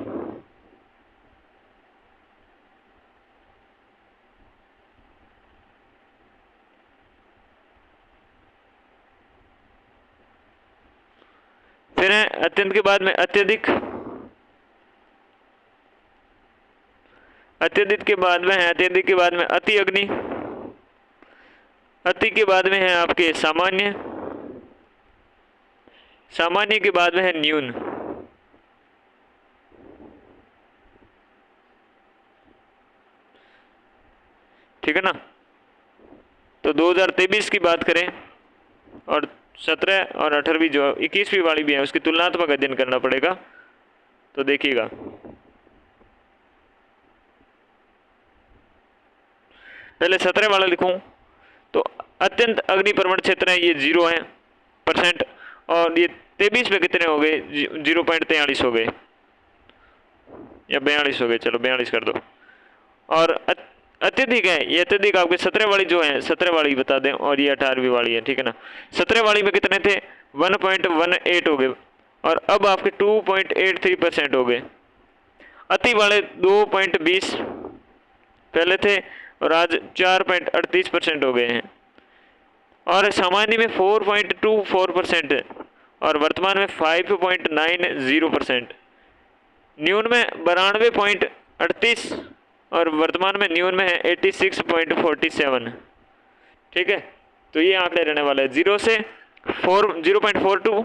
[SPEAKER 1] फिर है अत्यंत के बाद में अत्यधिक, अत्यधिक के बाद में है, अत्यधिक के बाद में अति अग्नि, अति के बाद में है आपके सामान्य, सामान्य के बाद में है न्यून, ठीक है ना। तो 2023 की बात करें और 17 और 18वीं जो 21वीं वाली भी है उसकी तुलनात्मक अध्ययन करना पड़ेगा। तो देखिएगा, पहले 17 वाला लिखूं तो अत्यंत अग्नि प्रवण क्षेत्र है, ये 0 है %, और ये 23 में कितने हो गए? 0.43 हो गए या 42 हो गए, चलो 42 कर दो। और अत्यधिक है, ये अत्यधिक आपके 17 वाली जो है, 17 वाली बता दें, और ये 18वीं वाली है, ठीक है ना। 17 वाली में कितने थे? 1.18 हो गए, और अब आपके 2.83% हो गए। अति वाले 2.20 पहले थे, और आज 4.38% हो गए हैं। और सामान्य में 4.24% है, और वर्तमान में 5.90%। न्यून में 92.38, और वर्तमान में न्यून में है 86.47, ठीक है। तो ये आंकड़े रहने वाले हैं 0 से 0.42,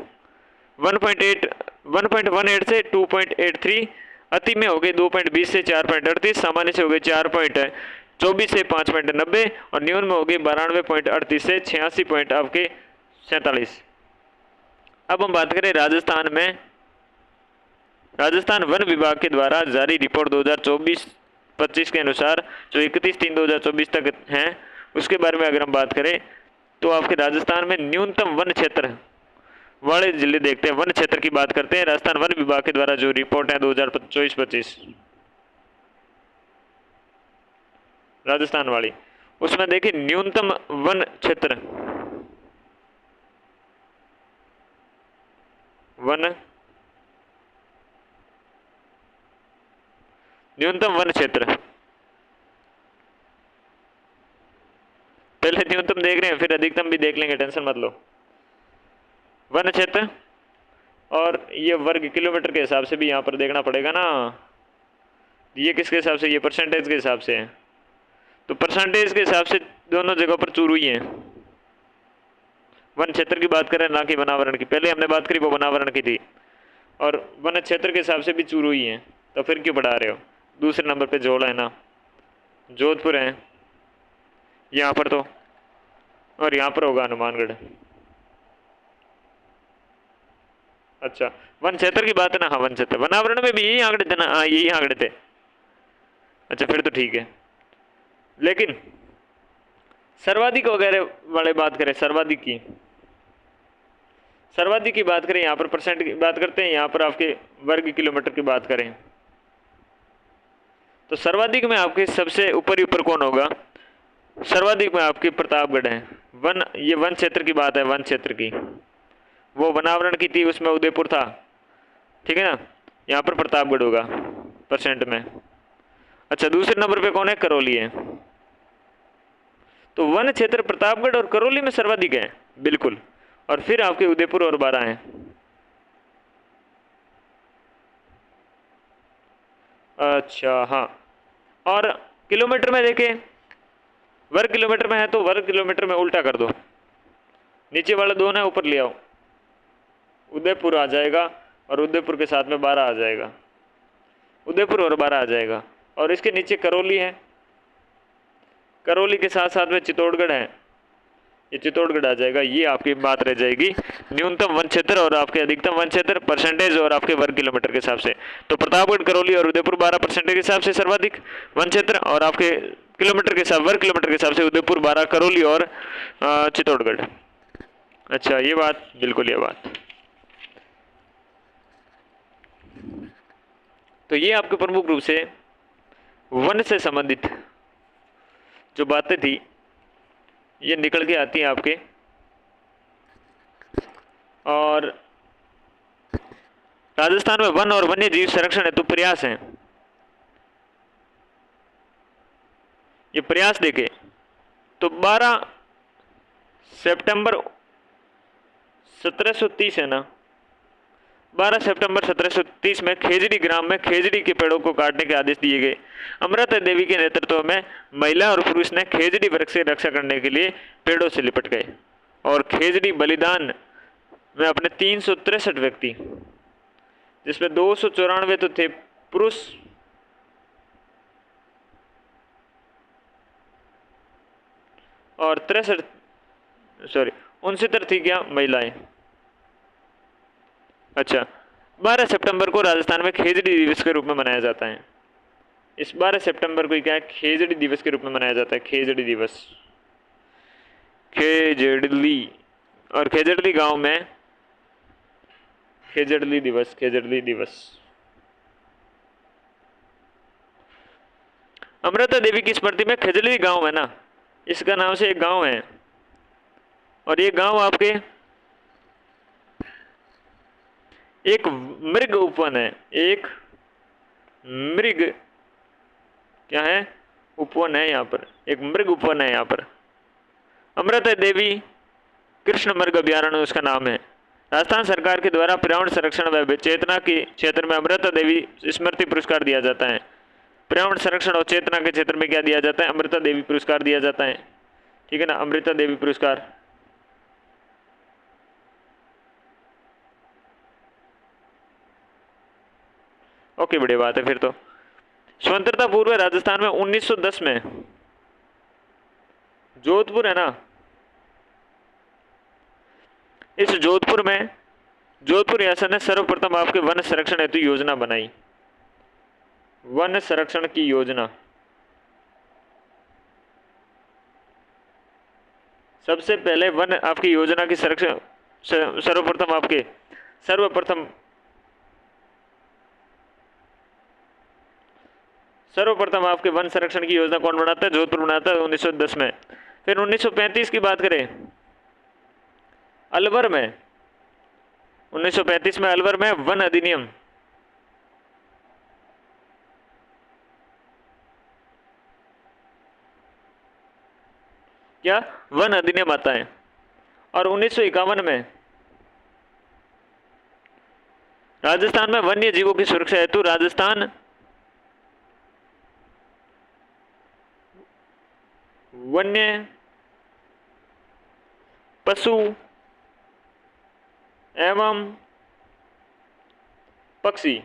[SPEAKER 1] 1.18 से 2.83, अति में हो गए 2.20 से 4.38, सामान्य से हो गए 4.24 से 5.90, और न्यून में हो गए 92.38 से 86 आपके 47। अब हम बात करें राजस्थान में, राजस्थान वन विभाग के द्वारा जारी रिपोर्ट 2024-25 के अनुसार जो 31/3/2024 तक हैं, उसके बारे में अगर हम बात करें तो आपके राजस्थान में न्यूनतम वन क्षेत्र वाले जिले देखते हैं, वन क्षेत्र की बात करते हैं। राजस्थान वन विभाग के द्वारा जो रिपोर्ट है 2024-25 राजस्थान वाली, उसमें देखिए न्यूनतम वन क्षेत्र, वन न्यूनतम वन क्षेत्र, पहले न्यूनतम देख रहे हैं फिर अधिकतम भी देख लेंगे, टेंशन मत लो। वन क्षेत्र, और ये वर्ग किलोमीटर के हिसाब से भी यहाँ पर देखना पड़ेगा ना, ये किसके हिसाब से? ये परसेंटेज के हिसाब से है, तो परसेंटेज के हिसाब से दोनों जगह पर चूर हुई है। वन क्षेत्र की बात करें ना कि वनावरण की, पहले हमने बात करी वो वनावरण की थी, और वन क्षेत्र के हिसाब से भी चूर हुई है। तो फिर क्यों बढ़ा रहे हो? दूसरे नंबर पे झोल है ना, जोधपुर है यहाँ पर तो, और यहाँ पर होगा हनुमानगढ़। अच्छा, वन क्षेत्र की बात है ना? हाँ वन क्षेत्र, वनावरण में भी यही आंकड़े थे ना? हाँ यही आंकड़े थे। अच्छा फिर तो ठीक है। लेकिन सर्वाधिक वगैरह वाले बात करें, सर्वाधिक की बात करें, यहाँ पर परसेंट की बात करते हैं, यहाँ पर आपके वर्ग किलोमीटर की बात करें, तो सर्वाधिक में आपके सबसे ऊपर कौन होगा? सर्वाधिक में आपके प्रतापगढ़ है। ये वन क्षेत्र की बात है, वन क्षेत्र की। वो वनावरण की थी, उसमें उदयपुर था, ठीक है ना? यहाँ पर प्रतापगढ़ होगा परसेंट में। अच्छा दूसरे नंबर पे कौन है? करौली है। तो वन क्षेत्र प्रतापगढ़ और करौली में सर्वाधिक है, बिल्कुल। और फिर आपके उदयपुर और बारां हैं। अच्छा हाँ, और किलोमीटर में देखें, वर्ग किलोमीटर में है तो वर्ग किलोमीटर में उल्टा कर दो, नीचे वाला 2 ना ऊपर ले आओ, उदयपुर आ जाएगा और उदयपुर के साथ में 12 आ जाएगा, उदयपुर और 12 आ जाएगा। और इसके नीचे करौली है, करौली के साथ साथ में चित्तौड़गढ़ है, ये चित्तौड़गढ़ आ जाएगा। ये आपकी बात रह जाएगी न्यूनतम वन क्षेत्र और आपके अधिकतम वन क्षेत्र परसेंटेज और आपके वर्ग किलोमीटर के हिसाब से। तो प्रतापगढ़, करौली और उदयपुर 12% के हिसाब से सर्वाधिक वन क्षेत्र, और आपके किलोमीटर के हिसाब, वर्ग किलोमीटर के हिसाब से उदयपुर 12, करौली और चित्तौड़गढ़। अच्छा ये बात, बिल्कुल ये बात। तो ये आपके प्रमुख रूप से वन से संबंधित जो बातें थी ये निकल के आती हैं आपके। और राजस्थान में वन और वन्य जीव संरक्षण हेतु प्रयास हैं। ये प्रयास देखे तो 12 सितंबर 1730 है ना, 12 सितंबर 1730 में खेजड़ी ग्राम में खेजड़ी के पेड़ों को काटने के आदेश दिए गए। अमृता देवी के नेतृत्व में महिला और पुरुष ने खेजड़ी वृक्ष से रक्षा करने के लिए पेड़ों से लिपट गए, और खेजड़ी बलिदान में अपने 363 व्यक्ति, जिसमें 294 तो थे पुरुष और 69 थी क्या? महिलाएं। अच्छा 12 सितंबर को राजस्थान में खेजड़ी दिवस के रूप में मनाया जाता है। इस 12 सितंबर को क्या है? खेजड़ी दिवस के रूप में मनाया जाता है, खेजड़ी दिवस, खेजड़ली। और खेजड़ली गांव में खेजड़ली दिवस, खेजड़ली दिवस। अमृता देवी की स्मृति में खेजड़ली गांव है ना, इसका नाम से एक गांव है, और ये गांव आपके एक मृग उपवन है, एक मृग क्या है? उपवन है, यहाँ पर एक मृग उपवन है यहाँ पर। अमृता देवी कृष्ण मृग अभ्यारण्य उसका नाम है। राजस्थान सरकार के द्वारा पर्यावरण संरक्षण व चेतना के क्षेत्र में अमृता देवी स्मृति पुरस्कार दिया जाता है। पर्यावरण संरक्षण और चेतना के क्षेत्र में क्या दिया जाता है? अमृता देवी पुरस्कार दिया जाता है, ठीक है ना? अमृता देवी पुरस्कार। ओके बढ़िया बात है। फिर तो स्वतंत्रता पूर्व राजस्थान में 1910 में जोधपुर है ना, इस जोधपुर में जोधपुर रियासत ने सर्वप्रथम आपके वन संरक्षण हेतु योजना बनाई, वन संरक्षण की योजना। सबसे पहले वन आपकी योजना की संरक्षण सर्वप्रथम आपके वन संरक्षण की योजना कौन बनाता है? जोधपुर बनाता है 1910 में। फिर 1935 की बात करें, अलवर में 1935 में अलवर में वन अधिनियम, क्या वन अधिनियम आता है। और 1951 में राजस्थान में वन्य जीवों की सुरक्षा हेतु राजस्थान वन्य पशु एवं पक्षी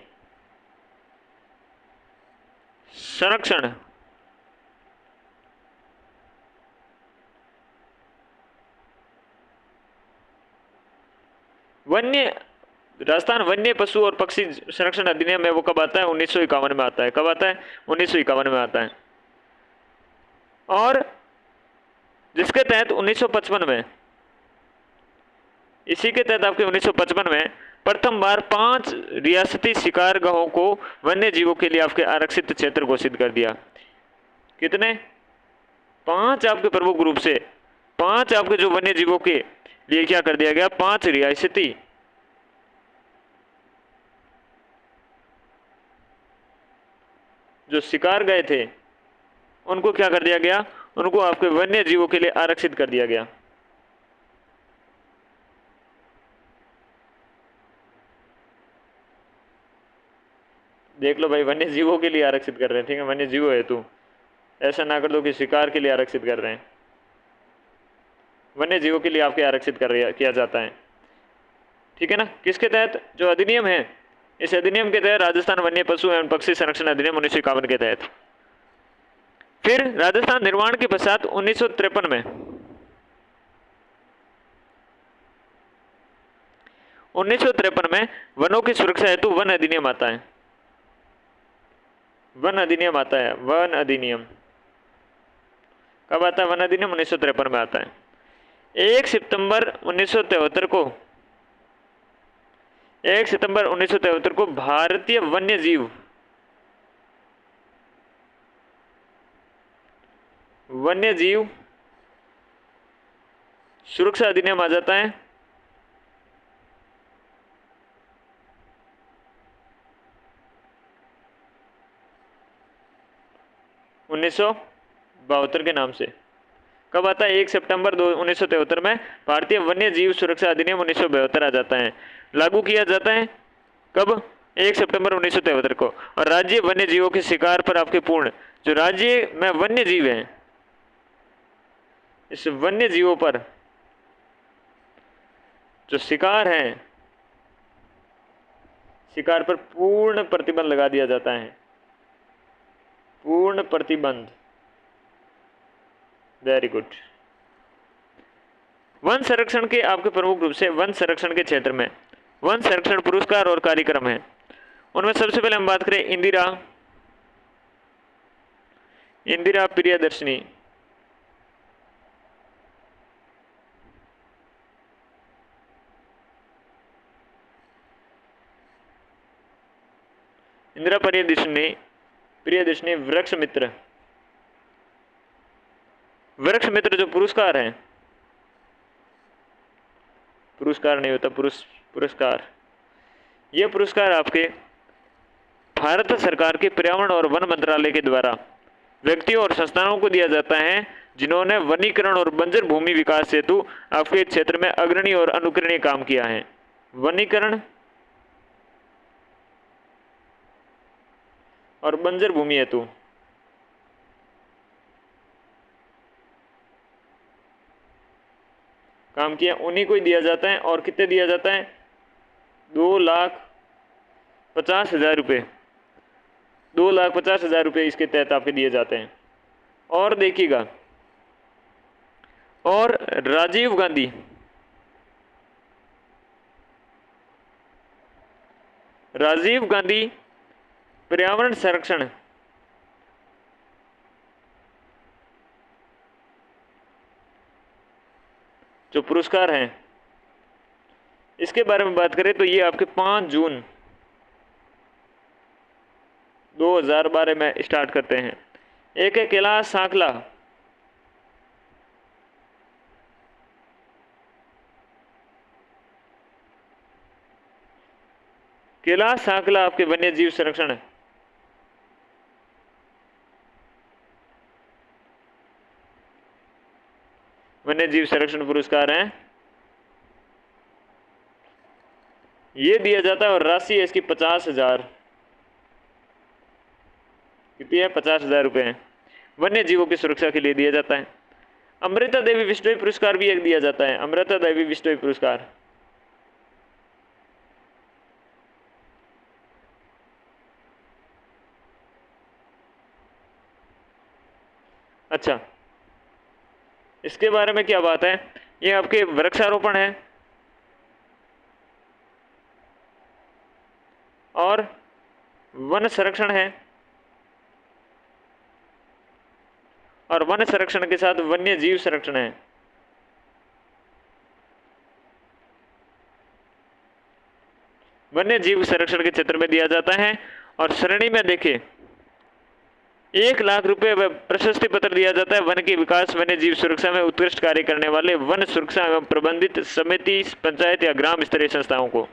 [SPEAKER 1] संरक्षण, वन्य राजस्थान वन्य पशु और पक्षी संरक्षण अधिनियम है वो कब आता है? 1951 में आता है। कब आता है? 1951 में आता है। और जिसके तहत 1955 में, इसी के तहत आपके 1955 में प्रथम बार 5 रियासती शिकारगाहों को वन्य जीवों के लिए आपके आरक्षित क्षेत्र घोषित कर दिया। कितने? 5 आपके प्रमुख रूप से 5 आपके जो वन्य जीवों के लिए क्या कर दिया गया? 5 रियासती जो शिकार गए थे उनको क्या कर दिया गया? उनको आपके वन्य जीवों के लिए आरक्षित कर दिया गया। देख लो भाई, वन्य जीवों के लिए आरक्षित कर रहे हैं, ठीक है, वन्य जीव है तू, ऐसा ना कर दो कि शिकार के लिए आरक्षित कर रहे हैं। वन्य जीवों के लिए आपके आरक्षित किया जाता है, ठीक है ना। किसके तहत? जो अधिनियम है, इस अधिनियम के तहत राजस्थान वन्य पशु एवं पक्षी संरक्षण अधिनियम 1951 के तहत। फिर राजस्थान निर्माण के पश्चात 1953 में 1953 में वनों की सुरक्षा हेतु वन अधिनियम आता है। वन अधिनियम आता है। वन अधिनियम कब आता है? वन अधिनियम 1953 में आता है। 1 सितंबर 1973 को 1 सितंबर 1973 को भारतीय वन्य जीव सुरक्षा अधिनियम आ जाता है। उन्नीस सौ बहत्तर के नाम से। कब आता है? 1 सितंबर 1973 में भारतीय वन्य जीव सुरक्षा अधिनियम 1972 आ जाता है, लागू किया जाता है। कब? 1 सितंबर 1973 को। और राज्य वन्य जीवों के शिकार पर आपके पूर्ण, जो राज्य में वन्य जीव हैं, इस वन्य जीवों पर जो शिकार है, शिकार पर पूर्ण प्रतिबंध लगा दिया जाता है। पूर्ण प्रतिबंध। Very good. वन संरक्षण के आपके प्रमुख रूप से वन संरक्षण के क्षेत्र में वन संरक्षण पुरस्कार और कार्यक्रम है। उनमें सबसे पहले हम बात करें इंदिरा प्रियदर्शनी। इंदिरा प्रियदर्शनी वृक्ष मित्र जो पुरस्कार है, पुरस्कार नहीं होता, पुरस्कार, यह पुरस्कार आपके भारत सरकार के पर्यावरण और वन मंत्रालय के द्वारा व्यक्तियों और संस्थानों को दिया जाता है जिन्होंने वनीकरण और बंजर भूमि विकास हेतु आपके क्षेत्र में अग्रणी और अनुकरणीय काम किया है। वनीकरण और बंजर भूमि हेतु काम किया, उन्हीं को ही दिया जाता है। और कितने दिया जाता है? 2,50,000 रुपये। 2,50,000 रुपये इसके तहत आपके दिए जाते हैं। और देखिएगा, और राजीव गांधी पर्यावरण संरक्षण जो पुरस्कार हैं, इसके बारे में बात करें तो ये आपके 5 जून 2012 में स्टार्ट करते हैं। एक है कैलाश सांकला, कैलाश सांकला आपके वन्य जीव संरक्षण, वन्य जीव संरक्षण पुरस्कार हैं, ये दिया जाता है। और राशि है इसकी 50,000। कितनी है? 50,000 रुपये है, वन्य जीवों की सुरक्षा के लिए दिया जाता है। अमृता देवी विश्नोई पुरस्कार भी एक दिया जाता है। अमृता देवी विश्नोई पुरस्कार, अच्छा, इसके बारे में क्या बात है? ये आपके वृक्षारोपण है और वन संरक्षण है, और वन संरक्षण के साथ वन्य जीव संरक्षण है। वन्य जीव संरक्षण के क्षेत्र में दिया जाता है। और श्रेणी में देखिए 1 लाख रुपए प्रशस्ति पत्र दिया जाता है वन के विकास वन्य जीव सुरक्षा में उत्कृष्ट कार्य करने वाले वन सुरक्षा एवं प्रबंधित समिति, पंचायत या ग्राम स्तरीय संस्थाओं को।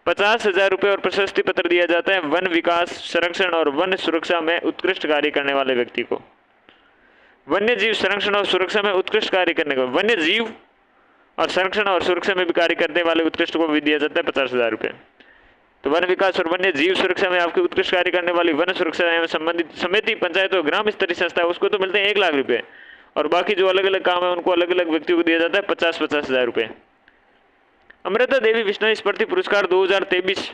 [SPEAKER 1] 50,000 रुपये और प्रशस्ति पत्र दिया जाता है वन विकास, संरक्षण और वन सुरक्षा में उत्कृष्ट कार्य करने वाले व्यक्ति को। वन्य जीव संरक्षण और सुरक्षा में उत्कृष्ट कार्य करने को, वन्य जीव और संरक्षण और सुरक्षा में भी कार्य करने वाले उत्कृष्ट को भी दिया जाता है 50,000 रुपये। तो वन विकास और वन्य जीव सुरक्षा में आपकी उत्कृष्ट कार्य करने वाली वन सुरक्षा एवं संबंधित समिति, पंचायत और ग्राम स्तरीय संस्था, उसको तो मिलते हैं 1 लाख रुपये, और बाकी जो अलग अलग काम है उनको अलग अलग व्यक्तियों को दिया जाता है 50,000 रुपये। अमृता देवी विश्नोई स्मृति पुरस्कार 2023,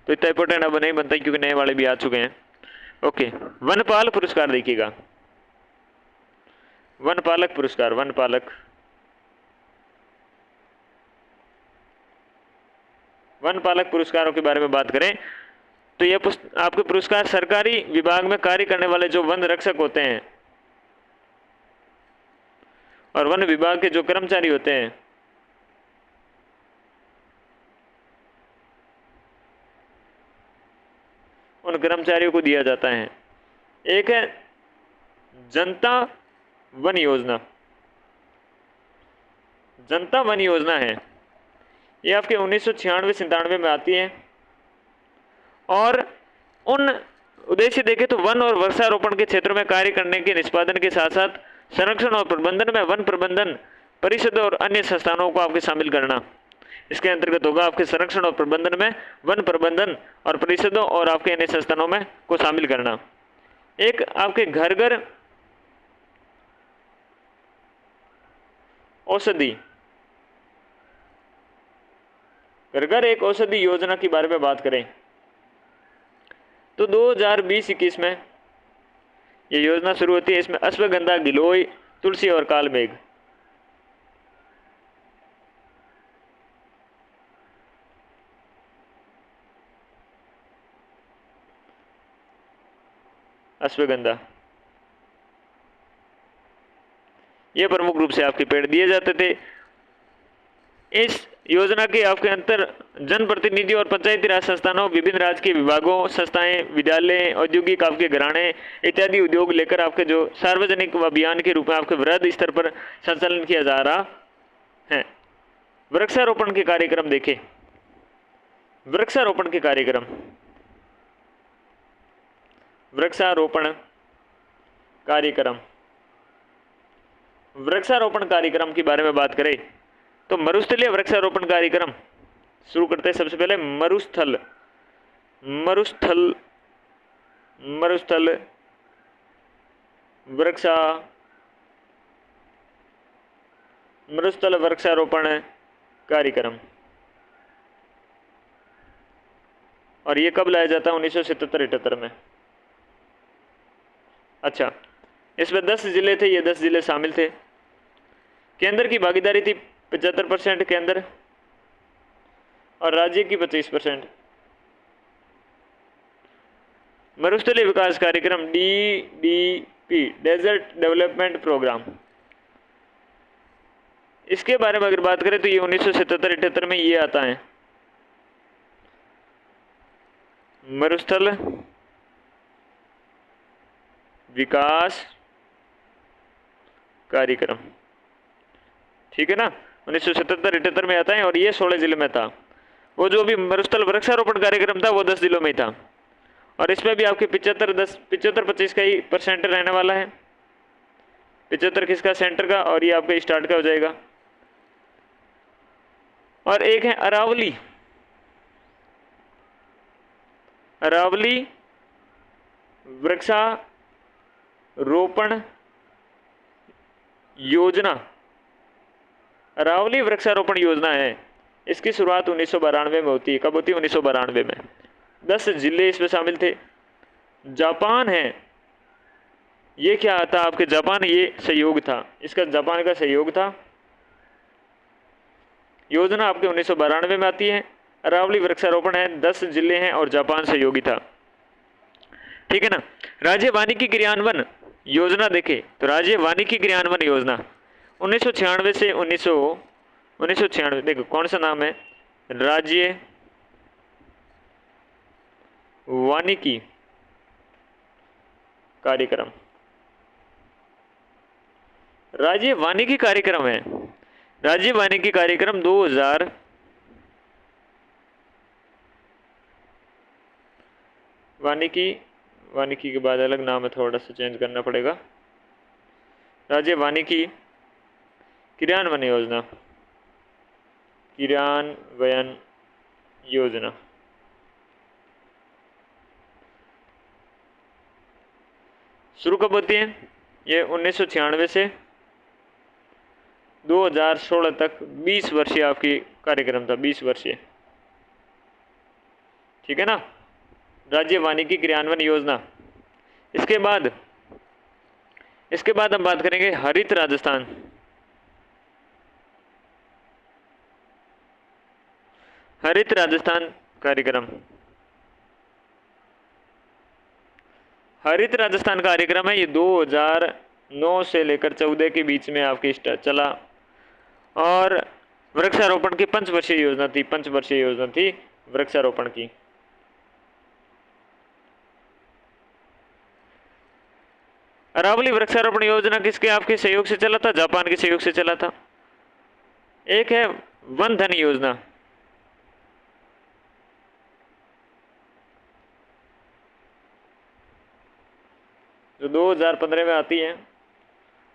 [SPEAKER 1] तो इतना इंपॉर्टेंट अब नहीं बनता क्योंकि नए वाले भी आ चुके हैं। ओके, वनपाल पुरस्कार देखिएगा, वनपालक पुरस्कार, वनपालक पुरस्कारों के बारे में बात करें तो यह आपके पुरस्कार सरकारी विभाग में कार्य करने वाले जो वन रक्षक होते हैं और वन विभाग के जो कर्मचारी होते हैं उन कर्मचारियों को दिया जाता है। एक है जनता वन योजना। जनता वन योजना है, ये आपके 1996-97 में आती है, और उन उद्देश्य देखें तो वन और वृक्षारोपण के क्षेत्र में कार्य करने के निष्पादन के साथ साथ संरक्षण और प्रबंधन में वन प्रबंधन परिषद और अन्य संस्थानों को आपके शामिल करना। इसके अंतर्गत होगा आपके संरक्षण और प्रबंधन में वन प्रबंधन और परिषदों और आपके अन्य संस्थानों में को शामिल करना। एक आपके घर घर औषधि, घर घर एक औषधि योजना के बारे में बात करें तो 2020-21 में ये योजना शुरू होती है। इसमें अश्वगंधा, गिलोय, तुलसी और कालमेघ, अश्वगंधा, ये प्रमुख रूप से आपके पेड़ दिए जाते थे। इस योजना के आपके अंतर जनप्रतिनिधि और पंचायती राज संस्थानों, विभिन्न राज्य के विभागों, संस्थाएं, विद्यालय, औद्योगिक आपके घराने इत्यादि उद्योग लेकर आपके जो सार्वजनिक अभियान के रूप में आपके वृहद स्तर पर संचालन किया जा रहा है। वृक्षारोपण के कार्यक्रम देखें, वृक्षारोपण के कार्यक्रम, वृक्षारोपण कार्यक्रम, वृक्षारोपण कार्यक्रम के बारे में बात करें तो मरुस्थलीय वृक्षारोपण कार्यक्रम शुरू करते हैं। सबसे पहले मरुस्थल, मरुस्थल मरुस्थल मरुस्थल वृक्षारोपण कार्यक्रम, और ये कब लाया जाता है? 1977-78 में। अच्छा, इसमें 10 जिले थे, ये 10 जिले शामिल थे। केंद्र की भागीदारी थी 75% केंद्र और राज्य की 25%। मरुस्थलीय विकास कार्यक्रम DDP, डेजर्ट डेवलपमेंट प्रोग्राम, इसके बारे में अगर बात करें तो ये 1977-78 में ये आता है, मरुस्थल विकास कार्यक्रम, ठीक है ना, 1977-78 में आता है, और ये 16 जिले में था। वो जो भी मरुस्थल वृक्षारोपण कार्यक्रम था वो 10 जिलों में ही था, और इसमें भी आपके 75-25 का ही % रहने वाला है। 75 किसका? सेंटर का, और ये आपका स्टार्ट का हो जाएगा। और एक है अरावली, अरावली वृक्षारोपण योजना, अरावली वृक्षारोपण योजना है। इसकी शुरुआत 1992 में होती है। कब होती है? 1992 में। 10 जिले इसमें शामिल थे। जापान है, ये क्या था आपके जापान, ये सहयोग था, इसका जापान का सहयोग था। योजना आपके 1992 में आती है। अरावली वृक्षारोपण है, 10 जिले हैं और जापान सहयोगी था। ठीक है ना। राज्य वानिकी क्रियान्वयन योजना देखे तो राज्य वानिकी क्रियान्वयन योजना 1996 से 1996, देखो कौन सा नाम है, राज्य वानिकी कार्यक्रम, राज्य वानिकी कार्यक्रम है। राज्य वानिकी कार्यक्रम 2000 वानिकी के बाद अलग नाम है, थोड़ा सा चेंज करना पड़ेगा। राज्य वानिकी क्रियान्वयन योजना, क्रियान्वयन योजना शुरू कब होती है? ये 1996 से 2016 तक 20 वर्षीय आपकी कार्यक्रम था, 20 वर्षीय। ठीक है ना, राज्य वानिकी क्रियान्वयन योजना। इसके बाद हम बात करेंगे हरित राजस्थान। हरित राजस्थान कार्यक्रम, हरित राजस्थान कार्यक्रम है, ये 2009 से लेकर 14 के बीच में आपकी चला और वृक्षारोपण की 5 वर्षीय योजना थी, 5 वर्षीय योजना थी वृक्षारोपण की। अरावली वृक्षारोपण योजना किसके आपके सहयोग से चला था? जापान के सहयोग से चला था। एक है वन धन योजना, जो 2015 में आती है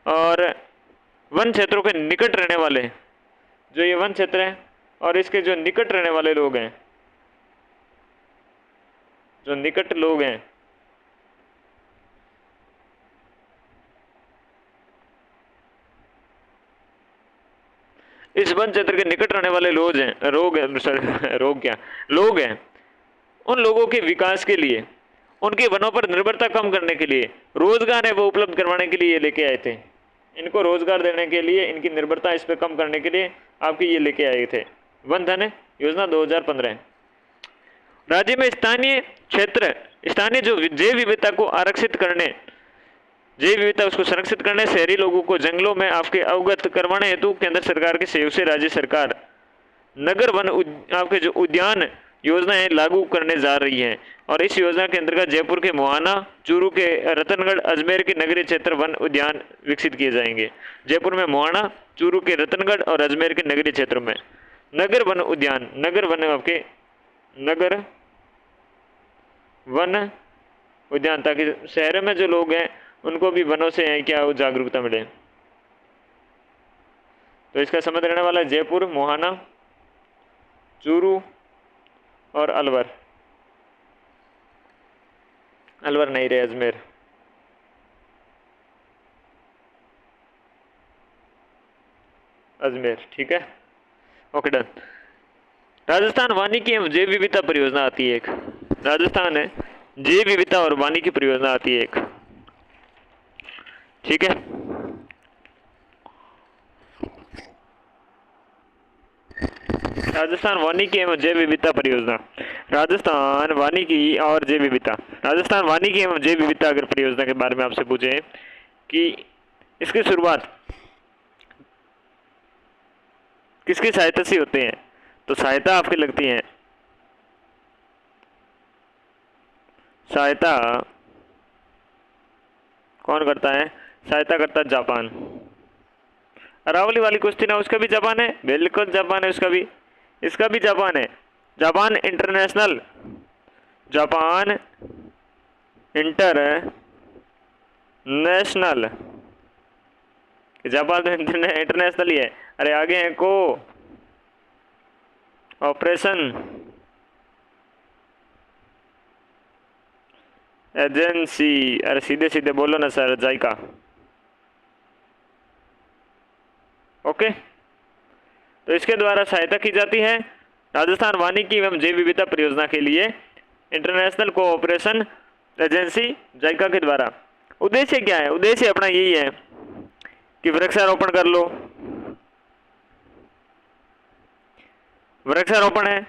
[SPEAKER 1] और वन क्षेत्रों के निकट रहने वाले, जो ये वन क्षेत्र है और इसके जो निकट रहने वाले लोग हैं, जो निकट लोग हैं, इस वन क्षेत्र के निकट रहने वाले लोग हैं, उन लोगों के विकास के लिए, उनके वनों पर निर्भरता कम करने के लिए, रोजगार है वो उपलब्ध करवाने के लिए ये लेके आए थे। इनको रोजगार देने के लिए, इनकी निर्भरता इस पे कम करने के लिए आपके ये लेके आए थे वन धन योजना 2015। राज्य में स्थानीय क्षेत्र, स्थानीय जो जैव विविधता को आरक्षित करने, जैव विविधता उसको संरक्षित करने, शहरी लोगों को जंगलों में आपके अवगत करवाने हेतु केंद्र सरकार के सहयोग से राज्य सरकार नगर वन आपके जो उद्यान योजनाएं लागू करने जा रही है। और इस योजना के अंतर्गत जयपुर के मोहाना, चूरू के रतनगढ़, अजमेर के नगरीय क्षेत्र वन उद्यान विकसित किए जाएंगे। जयपुर में मोहाना, चूरू के रतनगढ़ और अजमेर के नगरीय क्षेत्रों में नगर वन उद्यान, नगर वन आपके नगर वन उद्यान, ताकि शहरों में जो लोग हैं उनको भी वनों से है क्या जागरूकता मिले। तो इसका संबंध रहने वाला है जयपुर, मोहाना, चूरू और अलवर, अलवर नहीं रहे, अजमेर। अजमेर, ठीक है, ओके डन। राजस्थान वानिकी एवं जैव विविधता परियोजना आती है एक, राजस्थान है जैव विविधता और वानिकी परियोजना आती है एक, ठीक है। राजस्थान वानिकी एवं जैव विविधता परियोजना, राजस्थान वानिकी और जैव विविधता, राजस्थान वानिकी एवं जैव विविधता अगर परियोजना के बारे में आपसे पूछे कि इसकी शुरुआत किसकी सहायता से होते हैं, तो सहायता आपकी लगती है, सहायता कौन करता है? सहायता करता है जापान। अरावली वाली क्वेश्चन है उसका भी जापान है, बिल्कुल जापान है उसका भी, इसका भी जापान है। Japan international, Japan international, Japan तो इंटरनेशनल ही है। अरे आगे है को ऑपरेशन एजेंसी, अरे सीधे सीधे बोलो ना सर, जायका, ओके। तो इसके द्वारा सहायता की जाती है राजस्थान वानिकी एवं जैव विविधता परियोजना के लिए इंटरनेशनल कोऑपरेशन एजेंसी जायका के द्वारा। उद्देश्य क्या है? उद्देश्य अपना यही है कि वृक्षारोपण कर लो। वृक्षारोपण है,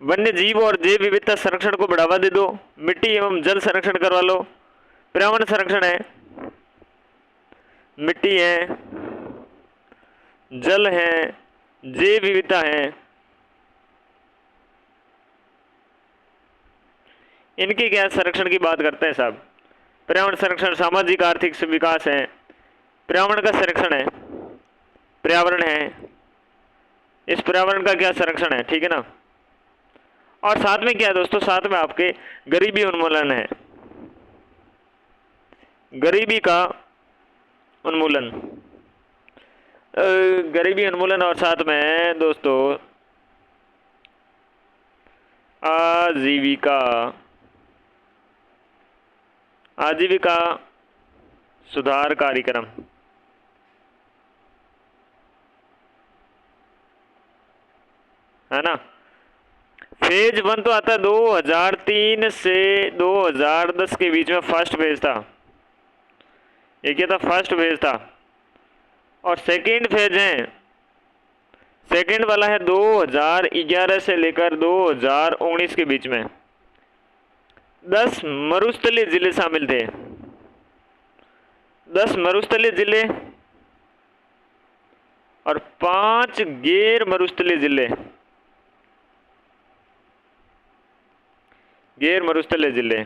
[SPEAKER 1] वन्य जीव और जैव विविधता संरक्षण को बढ़ावा दे दो, मिट्टी एवं जल संरक्षण करवा लो। पर्यावरण संरक्षण है, मिट्टी है, जल है, जैव विविधता है, इनकी क्या संरक्षण की बात करते हैं साहब। पर्यावरण संरक्षण सामाजिक आर्थिक विकास है, पर्यावरण का संरक्षण है, पर्यावरण है, इस पर्यावरण का क्या संरक्षण है, ठीक है ना। और साथ में क्या है दोस्तों, साथ में आपके गरीबी उन्मूलन है, गरीबी का उन्मूलन, गरीबी उन्मूलन, और साथ में दोस्तों आजीविका, आजीविका सुधार कार्यक्रम, है ना। फेज 1 तो आता है 2003 से 2010 के बीच में, फर्स्ट फेज था, ये क्या था, फर्स्ट फेज था। और सेकेंड फेज है, सेकेंड वाला है 2011 से लेकर 2019 के बीच में। 10 मरुस्थलीय जिले शामिल थे, 10 मरुस्थलीय जिले और 5 गैर मरुस्थलीय जिले, गैर मरुस्थलीय जिले।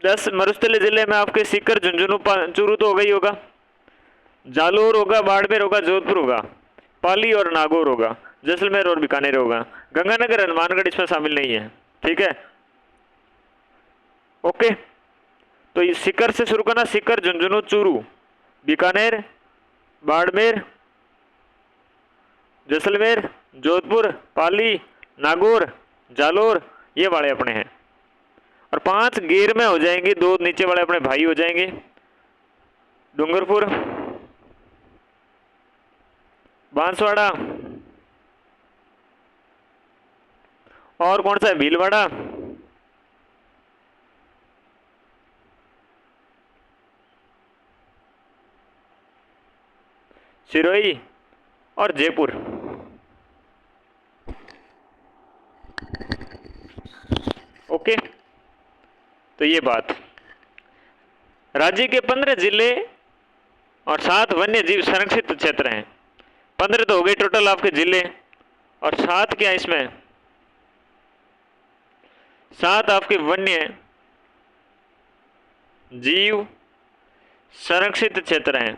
[SPEAKER 1] 10 मरुस्थलीय जिले में आपके सीकर, झुंझुनू, चूरू तो हो गई होगा, जालोर होगा, बाड़मेर होगा, जोधपुर होगा, पाली और नागौर होगा, जैसलमेर और बीकानेर होगा, गंगानगर, हनुमानगढ़ इसमें शामिल नहीं है, ठीक है। ओके, तो ये सीकर से शुरू करना, सीकर, झुंझुनू, चूरू, बीकानेर, बाड़मेर, जैसलमेर, जोधपुर, पाली, नागौर, जालोर, ये वाले अपने हैं। और 5 गैर में हो जाएंगे, 2 नीचे वाले अपने भाई हो जाएंगे, डूंगरपुर, बांसवाड़ा, और कौन सा है, भीलवाड़ा, सिरोही और जयपुर। ओके, तो ये बात, राज्य के 15 जिले और 7 वन्य जीव संरक्षित क्षेत्र हैं। 15 तो हो गए टोटल आपके जिले, और 7 क्या इसमें, 7 आपके वन्य जीव संरक्षित क्षेत्र हैं।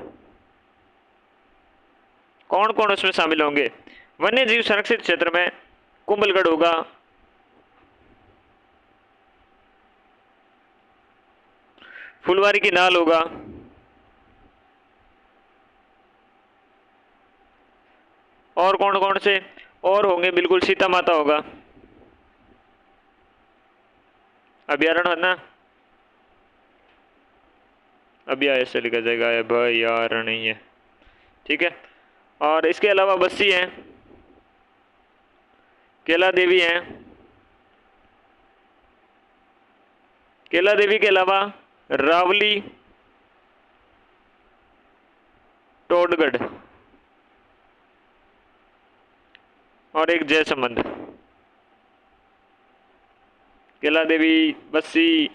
[SPEAKER 1] कौन कौन उसमें शामिल होंगे? वन्य जीव संरक्षित क्षेत्र में कुंभलगढ़ होगा, फुलवारी की नाल होगा, और कौन कौन से और होंगे, बिल्कुल सीता माता होगा, अभ्यारण्य है ना, अभी ऐसे लिखा जाएगा, अभयारण्य, ठीक है। और इसके अलावा बस्सी है, केला देवी है, केला देवी के अलावा रावली, टोडगढ़ और एक जयसमंद। केला देवी, बस्सी,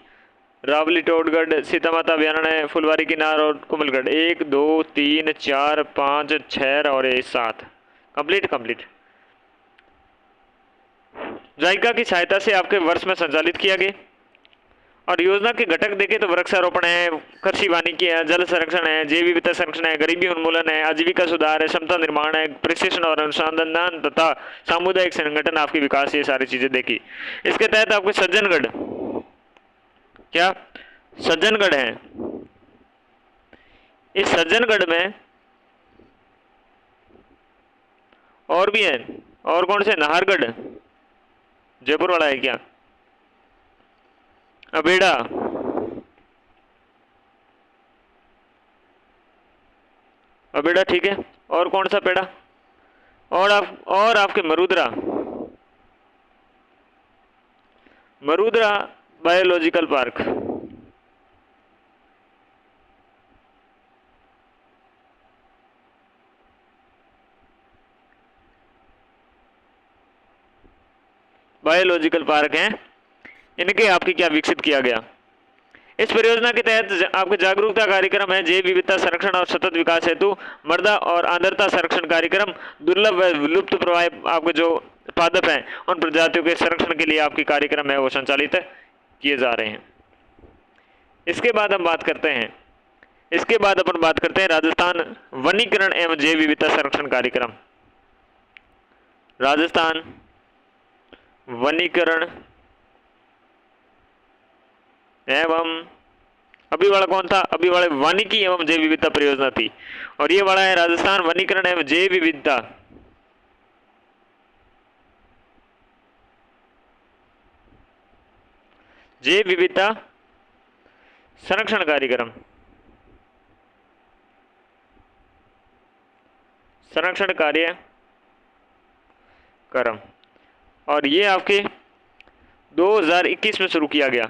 [SPEAKER 1] रावली, टोडगढ़, सीता माता अभ्यारण्य, फुलवारी की नार और कुंभलगढ़। 1 2 3 4 5 6 और 7 कंप्लीट कंप्लीट। जायका की सहायता से आपके वर्ष में संचालित किया गया। और योजना के घटक देखें तो वृक्षारोपण है, कृषि वानिकी है, जल संरक्षण है, जैव विविधता संरक्षण है, गरीबी उन्मूलन है, आजीविका सुधार है, क्षमता निर्माण है, प्रशिक्षण और अनुसंधान तथा सामुदायिक संगठन आपकी विकास, ये सारी चीजें देखी। इसके तहत आपके सज्जनगढ़, क्या सज्जनगढ़ है, इस सज्जनगढ़ में और भी है, और कौन से, नाहरगढ़, जयपुर वाला है क्या, अबेड़ा, अबेड़ा, ठीक है। और कौन सा पेड़ा, और आपके मरुद्रा, मरुद्रा बायोलॉजिकल पार्क, बायोलॉजिकल पार्क हैं, इनके आपकी क्या विकसित किया गया। इस परियोजना के तहत आपके जागरूकता कार्यक्रम है जैव विविधता संरक्षण और सतत विकास हेतु मृदा और आर्द्रता संरक्षण कार्यक्रम, दुर्लभ व विलुप्त प्रवाह आपके जो पादप हैं उन प्रजातियों के संरक्षण के लिए आपकी कार्यक्रम है वो संचालित किए जा रहे हैं। इसके बाद हम बात करते हैं, इसके बाद अपन बात करते हैं राजस्थान वनीकरण एवं जैव विविधता संरक्षण कार्यक्रम। राजस्थान वनीकरण एवं, अभी वाला कौन था, अभी वाले वानिकी एवं जैव विविधता परियोजना थी, और ये वाला है राजस्थान वनीकरण एवं जैव विविधता संरक्षण कार्यक्रम, संरक्षण कार्यक्रम। और ये आपके 2021 में शुरू किया गया,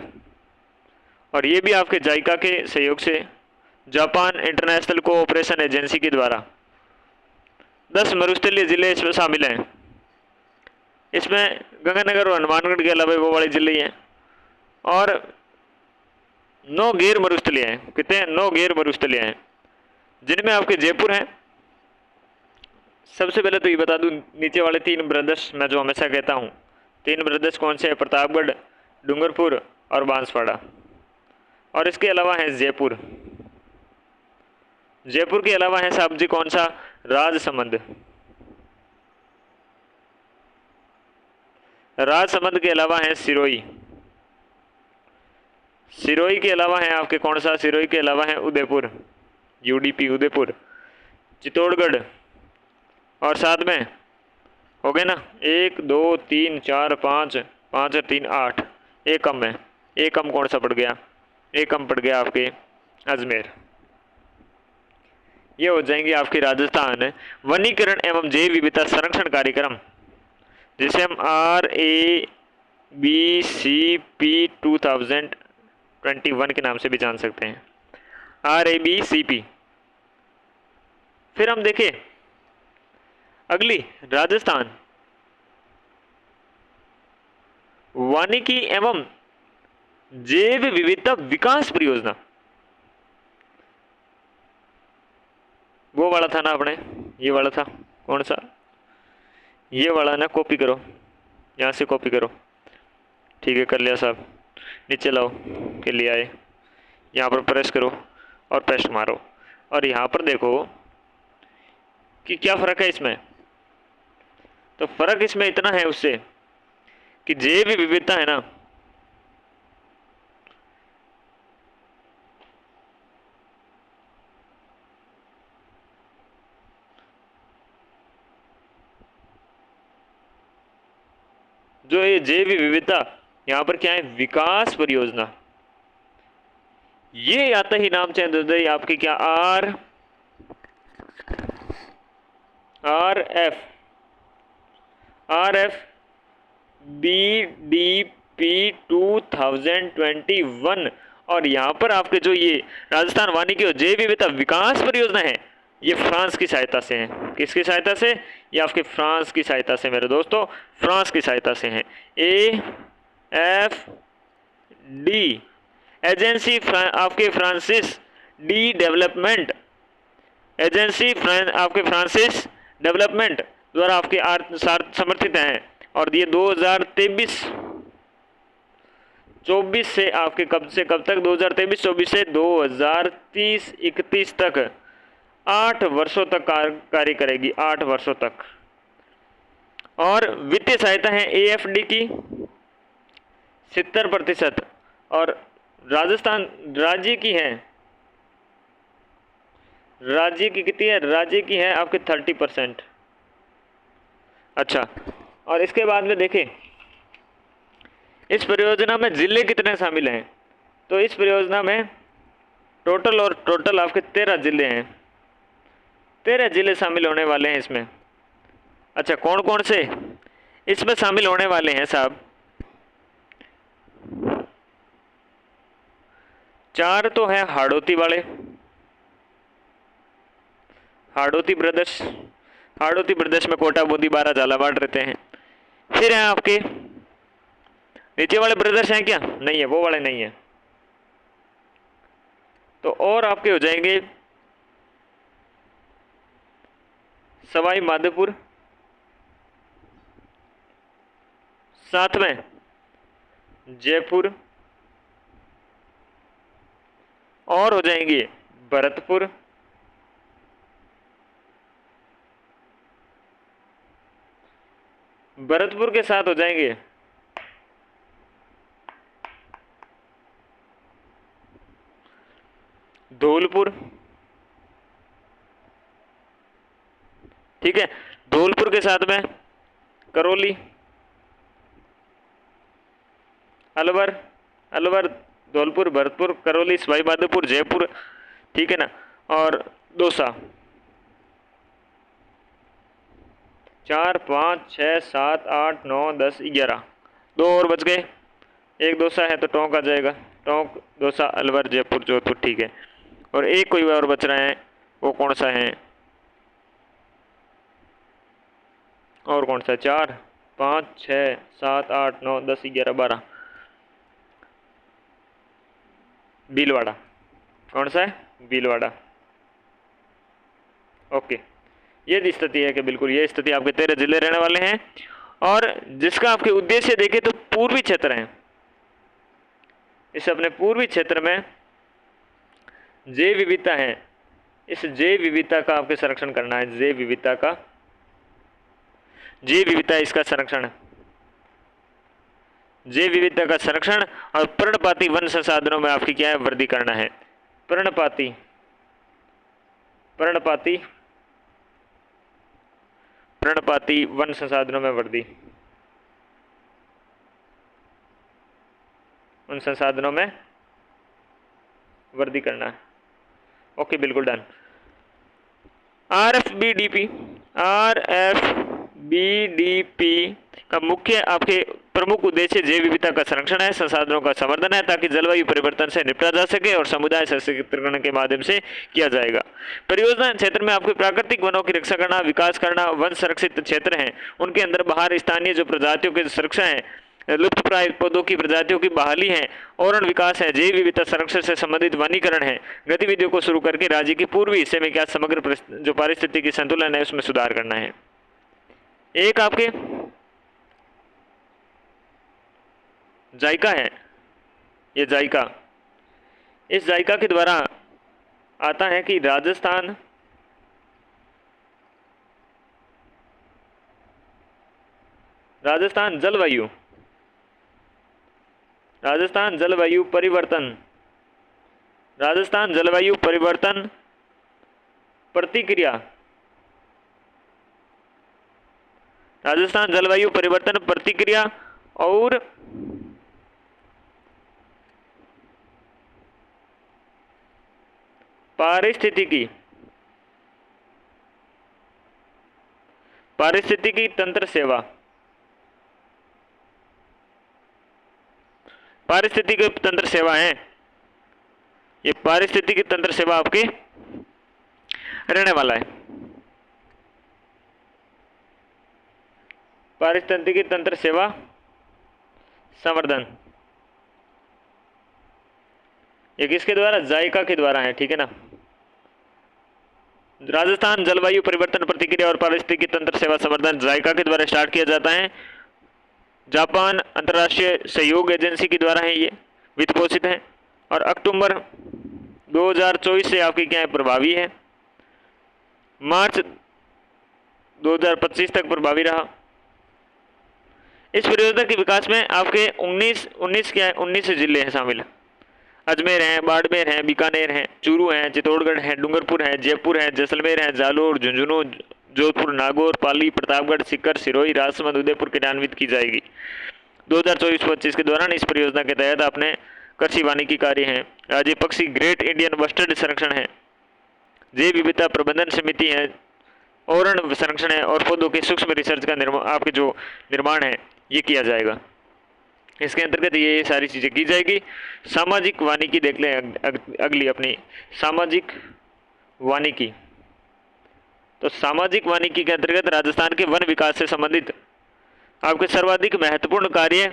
[SPEAKER 1] और ये भी आपके जाइका के सहयोग से जापान इंटरनेशनल कोऑपरेशन एजेंसी के द्वारा 10 मरुस्थलीय जिले इसमें शामिल हैं। इसमें गंगानगर और हनुमानगढ़ के अलावा वो वाले जिले हैं, और 9 गैर मरुस्थलीय हैं। कितने हैं? 9 गैर मरुस्थलीय हैं, जिनमें आपके जयपुर हैं। सबसे पहले तो ये बता दूं, नीचे वाले 3 ब्रदर्स मैं जो हमेशा कहता हूँ, 3 ब्रदर्स कौन से हैं? प्रतापगढ़, डूंगरपुर और बांसवाड़ा। और इसके अलावा है जयपुर। जयपुर के अलावा है साहब जी कौन सा? राजसमंद। राजसमंद के अलावा है सिरोही। सिरोही के अलावा है आपके कौन सा? सिरोही के अलावा है उदयपुर, यूडीपी उदयपुर, चित्तौड़गढ़, और साथ में हो गए ना 1 2 3 4 5 5 और 3 8, एक कम है। एक कम कौन सा पड़ गया? एक कम पड़ गया आपके अजमेर। ये हो जाएंगे आपके राजस्थान वनीकरण एवं जैव विविधता संरक्षण कार्यक्रम, जिसे हम RABCP 2021 के नाम से भी जान सकते हैं, RABCP। फिर हम देखें अगली, राजस्थान वानिकी एवं जैव विविधता विकास परियोजना। वो वाला था ना अपने, ये वाला था कौन सा? ये वाला ना, कॉपी करो, यहाँ से कॉपी करो। ठीक है, कर लिया साहब। नीचे लाओ के लिए आए, यहाँ पर प्रेस करो और पेस्ट मारो, और यहाँ पर देखो कि क्या फ़र्क है इसमें। तो फ़र्क इसमें इतना है उससे कि जैव विविधता है ना, जो ये जैव विविधता यहाँ पर क्या है? विकास परियोजना। ये आता ही नाम चेंज हो जाए आपके क्या? RFBDP 2021। और यहाँ पर आपके जो ये राजस्थान वानिकी और जैव विविधता विकास परियोजना है, ये फ्रांस की सहायता से है। किसकी सहायता से? ये आपके फ्रांस की सहायता से मेरे दोस्तों, फ्रांस की सहायता से है। AFD एजेंसी आपके फ्रांसिस डी डेवलपमेंट एजेंसी आपके फ्रांसिस डेवलपमेंट द्वारा आपके समर्थित हैं, और ये 2023-24 से आपके कब से कब तक? 2023-24 से 2030-31 तक 8 वर्षों तक कार्य करेगी, 8 वर्षों तक। और वित्तीय सहायता है AFD की 70%, और राजस्थान राज्य की है, राज्य की कितनी है? राज्य की है आपके 30%। अच्छा, और इसके बाद में देखें इस परियोजना में जिले कितने शामिल हैं? तो इस परियोजना में टोटल आपके 13 जिले हैं, 13 जिले शामिल होने वाले हैं इसमें। अच्छा, कौन कौन से इसमें शामिल होने वाले हैं साहब? 4 तो है हाड़ौती वाले, हाड़ौती ब्रदर्स में कोटा, बूंदी, बारा, झालावाड़ रहते हैं। फिर है आपके नीचे वाले ब्रदर्स हैं क्या? नहीं है, वो वाले नहीं है। तो और आपके हो जाएंगे सवाई माधोपुर, साथ में जयपुर, और हो जाएंगे भरतपुर, भरतपुर के साथ हो जाएंगे धौलपुर। ठीक है, धौलपुर के साथ में करौली, अलवर, अलवर, धौलपुर, भरतपुर, करौली, सवाई माधोपुर, जयपुर, ठीक है ना, और दौसा। 4, 5, 6, 7, 8, 9, 10, 11, 2 और बच गए। एक दौसा है तो टोंक आ जाएगा, टोंक, दौसा, अलवर, जयपुर, जोधपुर, ठीक है। और एक कोई और बच रहा है, वो कौन सा है? और कौन सा? 4, 5, 6, 7, 8, 9, 10, 11, 12, भीलवाड़ा। कौन सा है? भीलवाड़ा। ओके, ये स्थिति है कि बिल्कुल ये स्थिति आपके 13 जिले रहने वाले हैं, और जिसका आपके उद्देश्य देखें तो पूर्वी क्षेत्र है। इस अपने पूर्वी क्षेत्र में जैव विविधता है, इस जैव विविधता का आपके संरक्षण करना है। जैव विविधता का, जैव विविधता इसका संरक्षण, जैव विविधता का संरक्षण और पर्णपाती वन संसाधनों में आपकी क्या है? वृद्धि करना है। पर्णपाती, पर्णपाती, पर्णपाती वन संसाधनों में वृद्धि, उन संसाधनों में वृद्धि करना है। ओके, बिल्कुल डन। RFBDP, RFBDP का मुख्य आपके प्रमुख उद्देश्य जैव विविधता का संरक्षण है, संसाधनों का संवर्धन है, ताकि जलवायु परिवर्तन से निपटा जा सके और समुदाय सशक्तिकरण के माध्यम से किया जाएगा। परियोजना क्षेत्र में आपके प्राकृतिक वनों की रक्षा करना, विकास करना, वन संरक्षित क्षेत्र हैं उनके अंदर बाहर स्थानीय जो प्रजातियों की सुरक्षा है, लुप्तप्राय पौधों की प्रजातियों की बहाली है, औरण विकास है, जैव विविधता संरक्षण से संबंधित वनीकरण है, गतिविधियों को शुरू करके राज्य के पूर्वी हिस्से में क्या समग्र जो पारिस्थितिकी संतुलन है उसमें सुधार करना है। एक आपके जायका है, ये जायका, इस जायका के द्वारा आता है कि राजस्थान जलवायु, राजस्थान जलवायु परिवर्तन, राजस्थान जलवायु परिवर्तन प्रतिक्रिया, राजस्थान जलवायु परिवर्तन प्रतिक्रिया और पारिस्थितिकी तंत्र सेवा, पारिस्थितिकी तंत्र सेवा है, ये पारिस्थितिकी तंत्र सेवा आपके रहने वाला है। पारिस्थितिकी तंत्र सेवा संवर्धन, ये किसके द्वारा? जायका के द्वारा है, ठीक है ना। राजस्थान जलवायु परिवर्तन प्रतिक्रिया और पारिस्थितिकी तंत्र सेवा संवर्धन जायका के द्वारा स्टार्ट किया जाता है। जापान अंतर्राष्ट्रीय सहयोग एजेंसी के द्वारा है, ये वित्त पोषित है, और अक्टूबर 2024 से आपकी क्या है? प्रभावी है। मार्च 2025 तक प्रभावी रहा। इस परियोजना के विकास में आपके 19 क्या है? 19 जिले हैं शामिल। अजमेर है, बाड़मेर है, बीकानेर है, चूरू है, चित्तौड़गढ़ है, डूंगरपुर है, जयपुर है, जैसलमेर है, जालोर, झुंझुनू, जोधपुर, नागौर, पाली, प्रतापगढ़, सीकर, सिरोही, राजसमंद, उदयपुर क्रियान्वित की जाएगी। 2024-25 के दौरान इस परियोजना के तहत आपने कृषि वानिकी कार्य है, राज्य पक्षी ग्रेट इंडियन बस्टर्ड संरक्षण है, जैव विविधता प्रबंधन समिति है, औरण संरक्षण है, और पौधों के सूक्ष्म रिसर्च का आपके जो निर्माण है ये किया जाएगा। इसके अंतर्गत ये सारी चीज़ें की जाएगी। सामाजिक वानिकी देख लें अगली अपनी, सामाजिक वानिकी। तो सामाजिक वानिकी के अंतर्गत राजस्थान के वन विकास से संबंधित आपके सर्वाधिक महत्वपूर्ण कार्य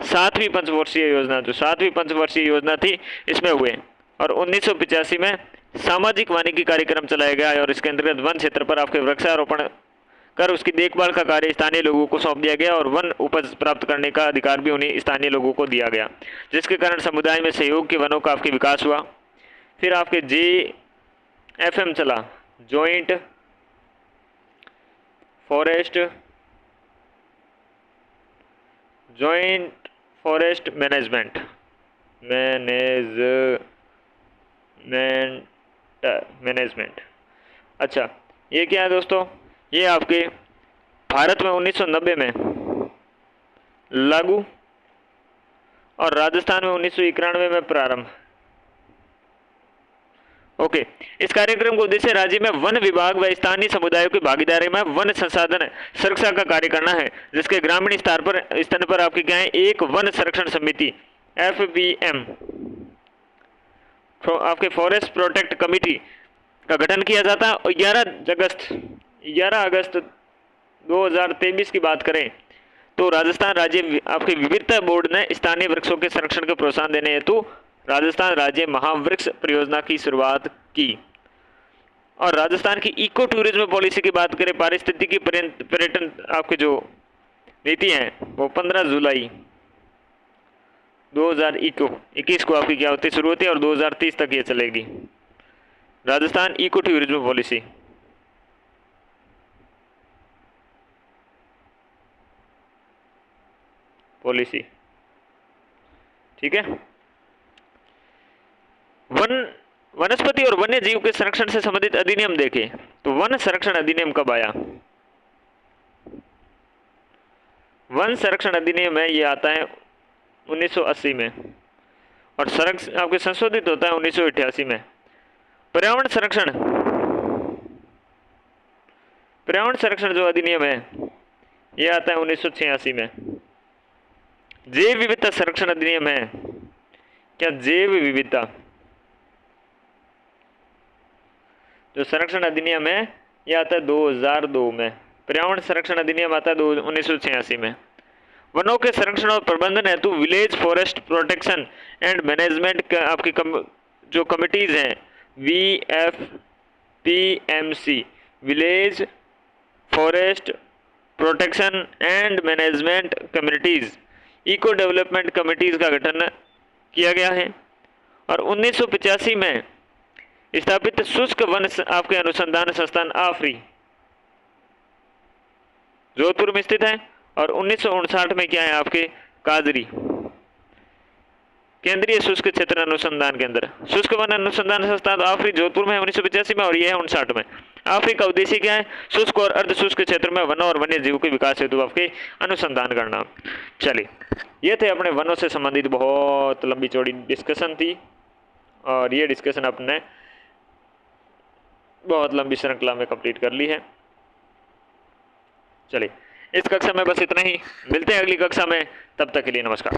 [SPEAKER 1] 7वीं पंचवर्षीय योजना, जो 7वीं पंचवर्षीय योजना थी इसमें हुए। और 1985 में सामाजिक वानिकी कार्यक्रम चलाया गया और इसके अंतर्गत वन क्षेत्र पर आपके वृक्षारोपण कर उसकी देखभाल का कार्य स्थानीय लोगों को सौंप दिया गया और वन उपज प्राप्त करने का अधिकार भी उन्हें स्थानीय लोगों को दिया गया, जिसके कारण समुदाय में सहयोग के वनों का आपके विकास हुआ। फिर आपके JFM चला, जॉइंट फॉरेस्ट मैनेजमेंट। अच्छा, ये क्या है दोस्तों, ये आपके भारत में 1990 में लागू और राजस्थान में 1991 में प्रारंभ। ओके, इस कार्यक्रम को उद्देश्य राज्य में वन विभाग व स्थानीय समुदायों की भागीदारी में वन संसाधन सुरक्षा का कार्य करना है, जिसके ग्रामीण स्तर पर आपकी क्या है, एक वन संरक्षण समिति FPM आपके फॉरेस्ट प्रोटेक्ट कमिटी का गठन किया जाता है। और 11 अगस्त 2023 की बात करें तो राजस्थान राज्य आपके विविधता बोर्ड ने स्थानीय वृक्षों के संरक्षण को प्रोत्साहन देने हेतु राजस्थान राज्य महावृक्ष परियोजना की शुरुआत की। और राजस्थान की इको टूरिज्म पॉलिसी की बात करें, पारिस्थितिकी पर्यटन आपके जो नीति है वो 15 जुलाई 2021 को आपकी क्या होती है, शुरू होती है और 2030 तक ये चलेगी। राजस्थान इको टूरिज्म पॉलिसी, ठीक है। वनस्पति और वन्य जीव के संरक्षण से संबंधित अधिनियम देखें तो वन संरक्षण अधिनियम कब आया? वन संरक्षण अधिनियम है, ये आता है 1980 में और आपके संशोधित होता है 1988 में। पर्यावरण संरक्षण जो अधिनियम है ये आता है 1986 में। जैव विविधता संरक्षण अधिनियम है क्या, जैव विविधता जो संरक्षण अधिनियम है यह आता है 2002 में। पर्यावरण संरक्षण अधिनियम आता है 1986 में। वनों के संरक्षण और प्रबंधन हेतु village forest protection and management आपकी जो कमिटीज हैं VFPMC, village forest protection and management communities eco development committees का गठन किया गया है। और 1985 में स्थापित शुष्क वन आपके अनुसंधान संस्थान आफरी जोधपुर में स्थित है। और 1959 में क्या है आपके काजरी केंद्रीय शुष्क क्षेत्र अनुसंधान केंद्र, शुष्क वन अनुसंधान संस्थान आफरी जोधपुर में है 1985 में और यह है 59 में। आफरी का उद्देश्य क्या है, शुष्क और अर्ध शुष्क क्षेत्र में वनों और वन्य जीवों के विकास हेतु आपके अनुसंधान करना। चलिए, ये थे अपने वनों से संबंधित बहुत लंबी चौड़ी डिस्कशन थी और ये डिस्कशन अपने बहुत लंबी श्रृंखला में कंप्लीट कर ली है। चलिए, इस कक्षा में बस इतना ही, मिलते हैं अगली कक्षा में, तब तक के लिए नमस्कार।